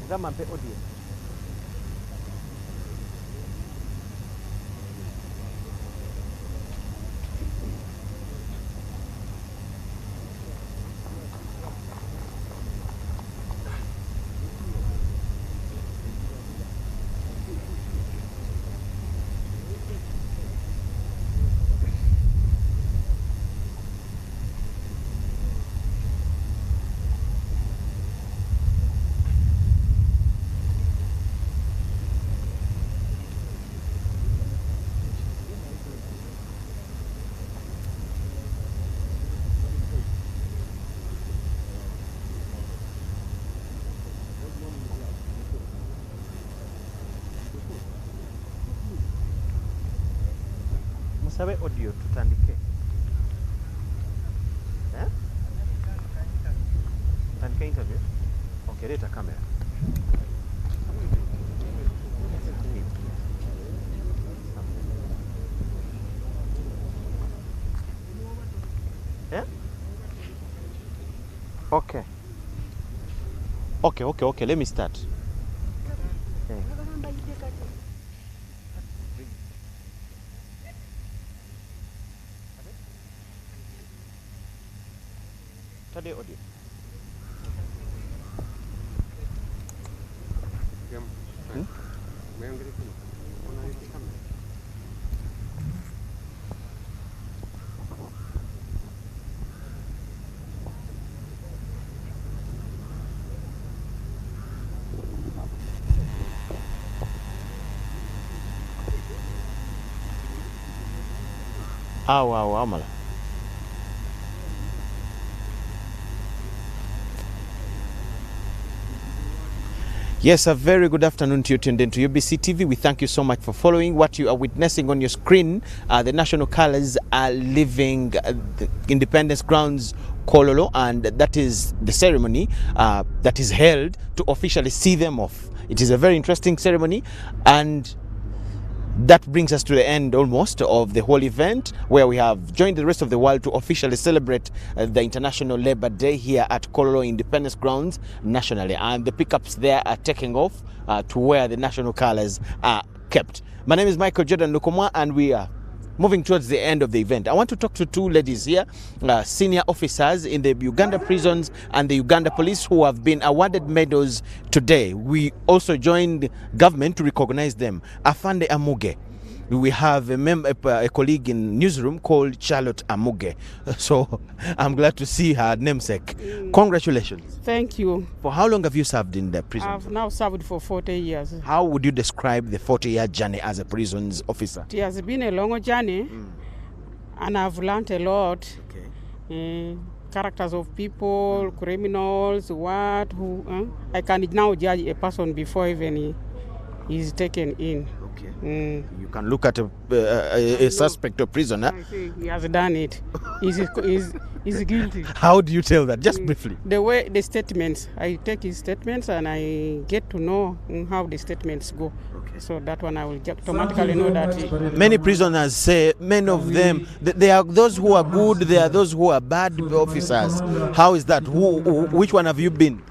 Gamampe audio. Sabe audio tutandike. Tutandike interview. Okay, leta camera. Okay. Okay, let me start. Tadi audio. Wow, mala. Yes, a very good afternoon to you tuned in to UBC TV. We thank you so much for following. What you are witnessing on your screen, the national colors are leaving the Independence Grounds Kololo, and that is the ceremony that is held to officially see them off. It is a very interesting ceremony, and that brings us to the end almost of the whole event, where we have joined the rest of the world to officially celebrate the International Labour Day here at Kololo Independence Grounds nationally. And the pickups there are taking off to where the national colours are kept. My name is Michael Jordan Lukomwa, and we are moving towards the end of the event. I want to talk to two ladies here, senior officers in the Uganda prisons and the Uganda police, who have been awarded medals today. We also joined government to recognize them. Afande Amuge. We have a colleague in newsroom called Charlotte Amuge. So I'm glad to see her namesake. Congratulations. Thank you. For how long have you served in the prison? I've now served for 40 years. How would you describe the 40-year journey as a prisons officer? It has been a long journey, and I've learned a lot. Okay. Characters of people, criminals, I can now judge a person before even he is taken in. Okay. You can look at a suspect or prisoner. I say he has done it. He's guilty. How do you tell that? Just briefly. The way the statements, I take his statements and I get to know how the statements go. Okay. So that one I will automatically know that. Many prisoners say, many of them, there are those who are good, there are those who are bad officers. How is that? Which one have you been?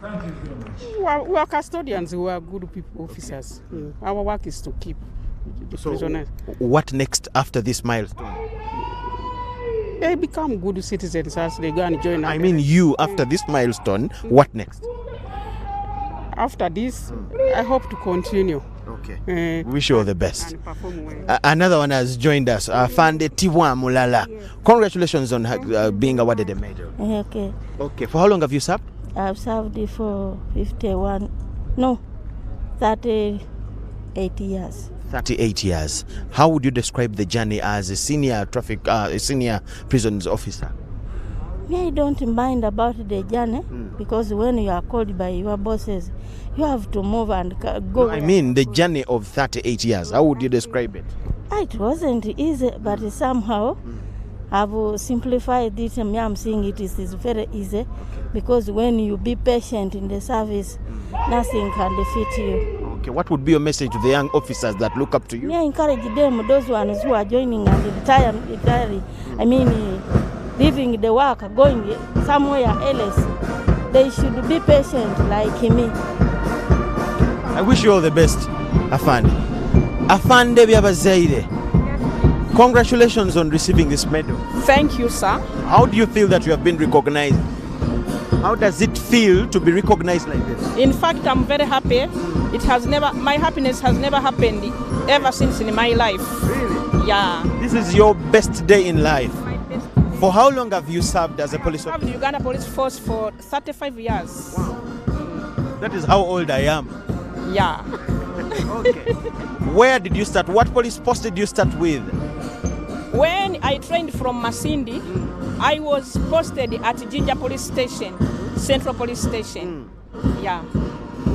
We are custodians who are good people, officers. Our work is to keep the prisoners. What next after this milestone? They become good citizens as they go and join us. I mean you, after this milestone, what next? After this, I hope to continue. Okay. Wish you all the best. And perform well. Another one has joined us, Fande Tiwa Mulala. Congratulations on being awarded a medal. Okay. Okay. For how long have you served? I've served for 38 years. 38 years. How would you describe the journey as a senior prisons officer? I don't mind about the journey because when you are called by your bosses, you have to move and go. No, I mean the journey of 38 years. How would you describe it? It wasn't easy, but somehow I've simplified it. I'm seeing it is very easy because when you be patient in the service, nothing can defeat you. Okay, what would be your message to the young officers that look up to you? I encourage them, those ones who are joining and retiring, leaving the work, going somewhere else. They should be patient like me. I wish you all the best, Afande. Afande Byabazaire, congratulations on receiving this medal. Thank you, sir. How do you feel that you have been recognized? How does it feel to be recognized like this? In fact, I'm very happy. My happiness has never happened ever since in my life. Really? Yeah. This is your best day in life. For how long have you served as a police I've officer? served the Uganda Police Force for 35 years. Wow. That is how old I am. Yeah. Okay. Where did you start? What police post did you start with? When I trained from Masindi, I was posted at Jinja Police Station, Central Police Station. Yeah.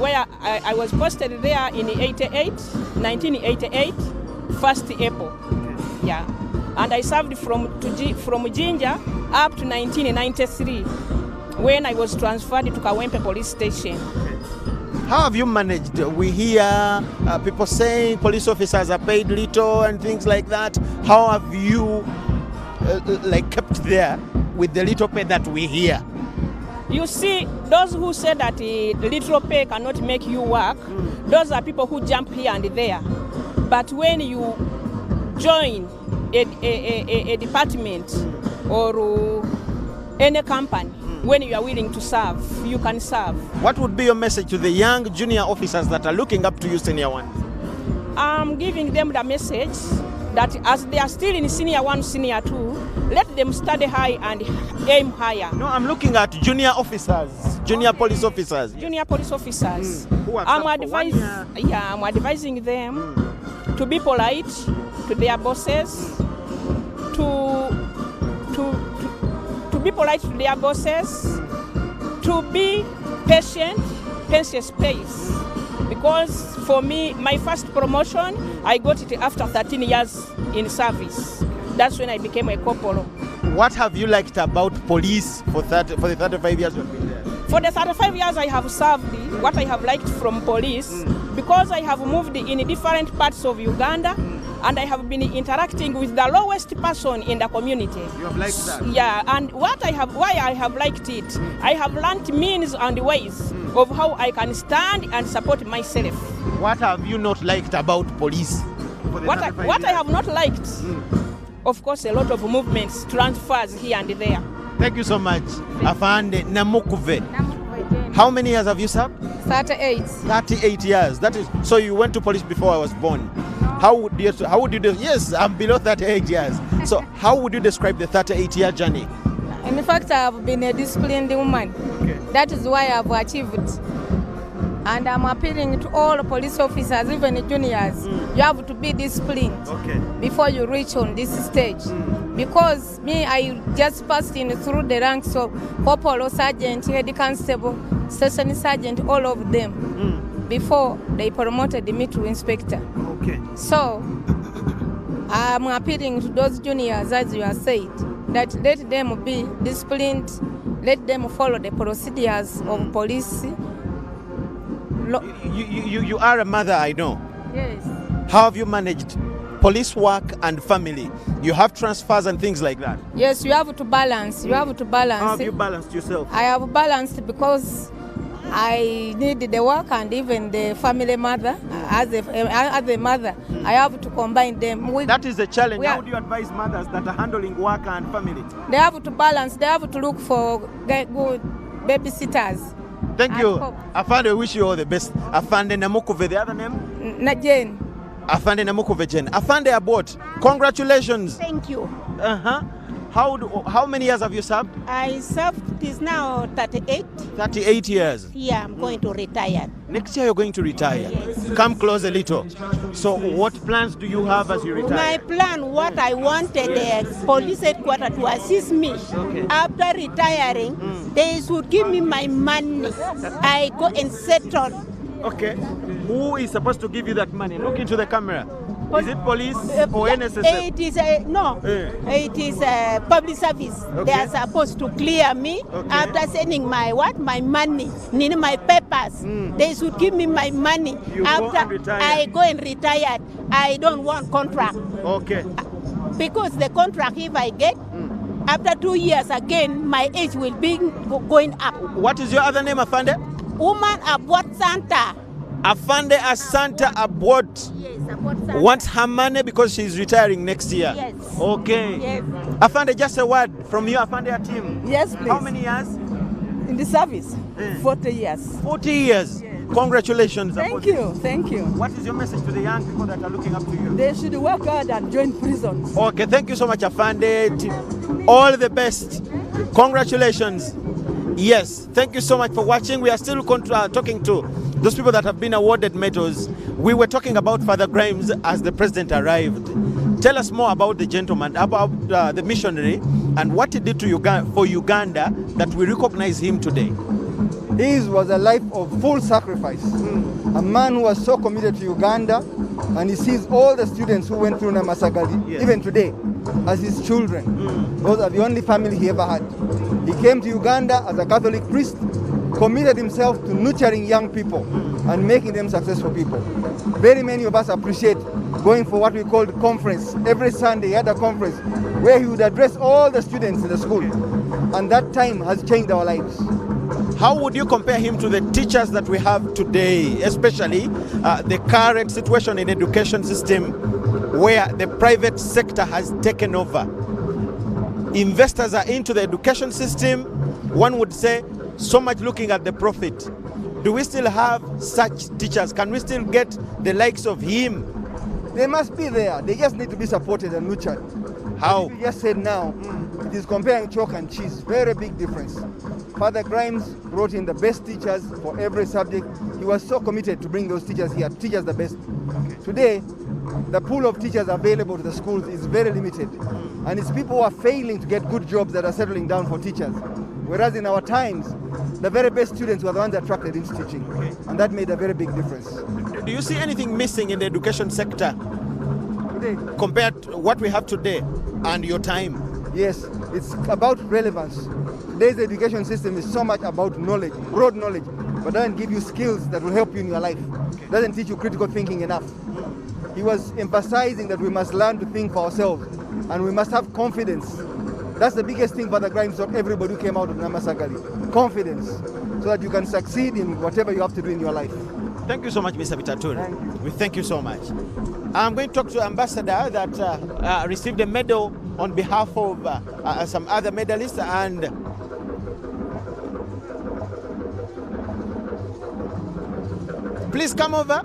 Where I was posted there in 1988, 1st April. Yeah. And I served from Jinja up to 1993 when I was transferred to Kawempe Police Station. How have you managed? We hear people saying police officers are paid little and things like that. How have you kept there with the little pay that we hear? You see, those who say that little pay cannot make you work, those are people who jump here and there. But when you join a department or any company, when you are willing to serve, you can serve. What would be your message to the young junior officers that are looking up to you, senior ones? I'm giving them the message that as they are still in senior 1, senior 2, let them study high and aim higher. No, I'm looking at junior officers, junior police officers. Junior police officers. Who have I'm served for 1 year. I'm advising them to be polite to their bosses, to be polite to their bosses, to be patient, patience pays. Because for me, my first promotion, I got it after 13 years in service. That's when I became a corporal. What have you liked about police for the 35 years you've been there? For the 35 years I have served, what I have liked from police, because I have moved in different parts of Uganda, and I have been interacting with the lowest person in the community. You have liked that? Yeah, and why I have liked it, I have learned means and ways of how I can stand and support myself. What have you not liked about police? What I have not liked, of course, a lot of movements, transfers here and there. Thank you so much. Afande Namukuve. How many years have you served? 38. 38 years. That is, so you went to police before I was born. How would you yes, I'm below 38 years. So how would you describe the 38-year journey? In fact, I have been a disciplined woman. Okay. That is why I have achieved. And I'm appealing to all police officers, even juniors. You have to be disciplined before you reach on this stage. Because me, I just passed in through the ranks of corporal, sergeant, head constable, station sergeant, all of them, before they promoted me to inspector. Okay. So I'm appealing to those juniors, as you have said, that let them be disciplined, let them follow the procedures of police. You are a mother, I know. Yes. How have you managed police work and family? You have transfers and things like that. Yes, you have to balance. You have to balance. How have you balanced yourself? I have balanced because I need the work and even the family mother. As a mother, I have to combine them. That is a challenge. How do you advise mothers that are handling work and family? They have to balance. They have to look for good babysitters. Thank you. Afande, I wish you all the best. Afande Namukuve, the other name? Jane. Afande Namukuve Jane. Afande Abot, congratulations. Thank you. How many years have you served? I served, it is now 38. 38 years. Yeah, I'm going to retire. Next year you're going to retire. Yes. Come close a little. So what plans do you have as you retire? My plan, what I wanted the police headquarters to assist me. After retiring, they should give me my money. I go and settle. Okay. Who is supposed to give you that money? Look into the camera. Is it police or NSSF? It is it is public service. Okay. They are supposed to clear me after sending my money, need my papers. They should give me my money. After I go and retire, I don't want contract. Okay. Because the contract, if I get, after 2 years again, my age will be going up. What is your other name, Afande? Woman Abort Santa. Afande Asanta Abot wants her money because she's retiring next year. Yes. Okay. Yes. Afande, just a word from you, Afande team. Yes, please. How many years? In the service? 40 years. 40 years. Yes. Congratulations. Thank you. Thank you. What is your message to the young people that are looking up to you? They should work hard and join prisons. Okay, thank you so much, Afande. All the best. Congratulations. Yes, thank you so much for watching. We are still talking to those people that have been awarded medals. We were talking about Father Grimes as the president arrived. Tell us more about the gentleman, about the missionary, and what he did to for Uganda that we recognize him today. His was a life of full sacrifice. A man who was so committed to Uganda, and he sees all the students who went through Namasagali, Yes. even today, as his children. Those are the only family he ever had. He came to Uganda as a Catholic priest, committed himself to nurturing young people and making them successful people. Very many of us appreciate going for what we call the conference. Every Sunday he had a conference where he would address all the students in the school. And that time has changed our lives. How would you compare him to the teachers that we have today, especially the current situation in education system where the private sector has taken over? Investors are into the education system. One would say so much looking at the profit. Do we still have such teachers? Can we still get the likes of him? They must be there. They just need to be supported and nurtured. How? As you just said now, it is comparing chalk and cheese. Very big difference. Father Grimes brought in the best teachers for every subject. He was so committed to bring those teachers here, teach us the best. Today, the pool of teachers available to the schools is very limited. And it's people who are failing to get good jobs that are settling down for teachers. Whereas in our times, the very best students were the ones attracted into teaching. And that made a very big difference. Do you see anything missing in the education sector Today, compared to what we have today and your time? yes, it's about relevance. Today's education system is so much about knowledge, broad knowledge, but doesn't give you skills that will help you in your life. Doesn't teach you critical thinking enough. He was emphasizing that we must learn to think for ourselves and we must have confidence. That's the biggest thing Father Grimes taught everybody who came out of Namasagali. Confidence, so that you can succeed in whatever you have to do in your life. Thank you so much, Mr. Bitatur. Thank you. We thank you so much. I'm going to talk to Ambassador that received a medal on behalf of some other medalists, and please come over.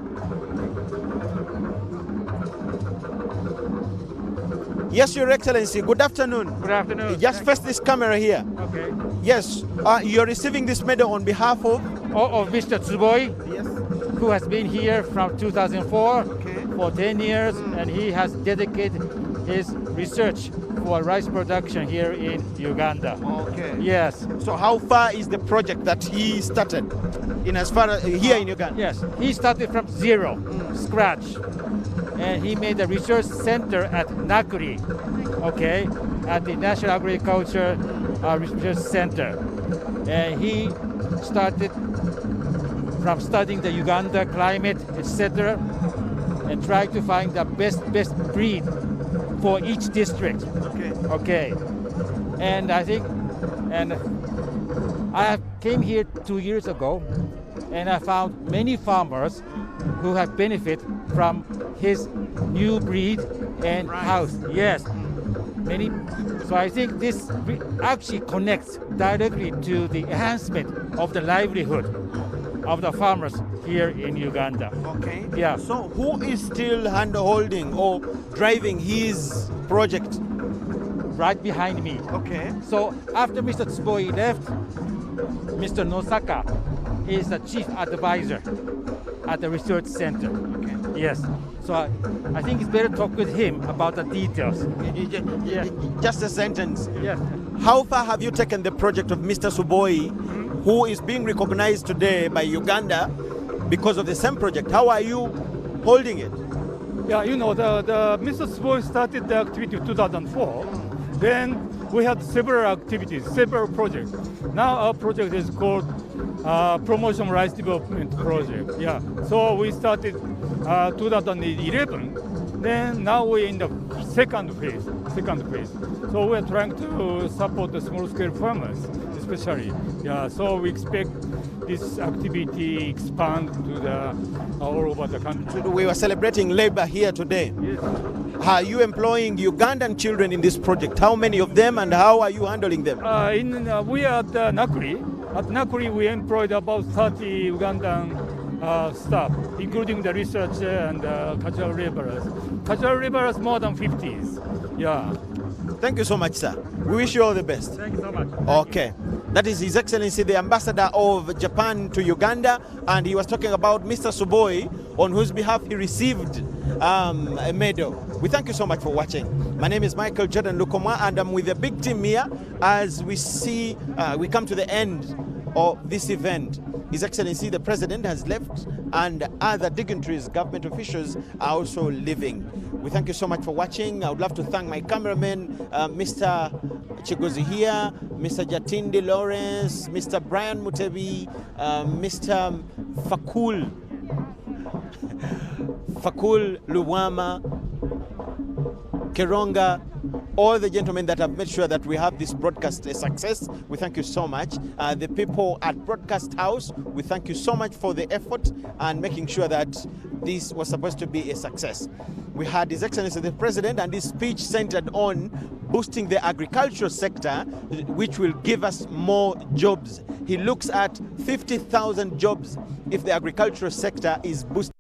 Yes, Your Excellency. Good afternoon. Good afternoon. Just face this camera here. Okay. Yes, you're receiving this medal on behalf of? Of Mr. Tsuboi, Yes. who has been here from 2004 for 10 years, and he has dedicated his research for rice production here in Uganda. Okay. Yes. So how far is the project that he started in as far as here in Uganda? Yes. He started from zero, scratch, and he made a research center at Nakuri, okay, at the National Agriculture Research Center. And he started from studying the Uganda climate, etc., and tried to find the best breed for each district. Okay. And I think, and I came here 2 years ago, and I found many farmers who have benefit from his new breed and house. Yes, many. So I think this actually connects directly to the enhancement of the livelihood of the farmers here in Uganda. Okay. Yeah. So who is still hand-holding or driving his project? Right behind me. Okay. So after Mr. Tsuboi left, Mr. Nosaka is the chief advisor at the research center. Okay. Yes. So I think it's better to talk with him about the details. Yeah. Just a sentence. Yes. How far have you taken the project of Mr. Tsuboi, who is being recognized today by Uganda because of the same project? How are you holding it? Yeah, you know, the Mr. Tsuboi started the activity in 2004. Then we had several activities, several projects. Now our project is called Promotion Rice Development Project. Yeah, so we started 2011. Then now we're in the second phase. So we're trying to support the small-scale farmers, especially. Yeah, so we expect this activity expand to the all over the country. We were celebrating labor here today. Yes. Are you employing Ugandan children in this project? How many of them and how are you handling them? We are at Nakuri. At Nakuri, we employed about 30 Ugandan staff, including the researcher and casual laborers. Casual laborers more than 50s. Yeah. Thank you so much, sir. We wish you all the best. Thank you so much. Okay. That is His Excellency, the Ambassador of Japan to Uganda, and he was talking about Mr. Suboi, on whose behalf he received a medal. We thank you so much for watching. My name is Michael Jordan Lukomwa, and I'm with a big team here as we see, we come to the end of this event. His Excellency, the President has left, and other dignitaries, government officials are also leaving. We thank you so much for watching. I would love to thank my cameraman, Mr. Chigozi here, Mr. Jatindi Lawrence, Mr. Brian Mutebi, Mr. Fakul Luwama, Keronga, all the gentlemen that have made sure that we have this broadcast a success. We thank you so much. The people at Broadcast House, we thank you so much for the effort and making sure that this was supposed to be a success. We had His Excellency the President, and his speech centered on boosting the agricultural sector, which will give us more jobs. He looks at 50,000 jobs if the agricultural sector is boosted.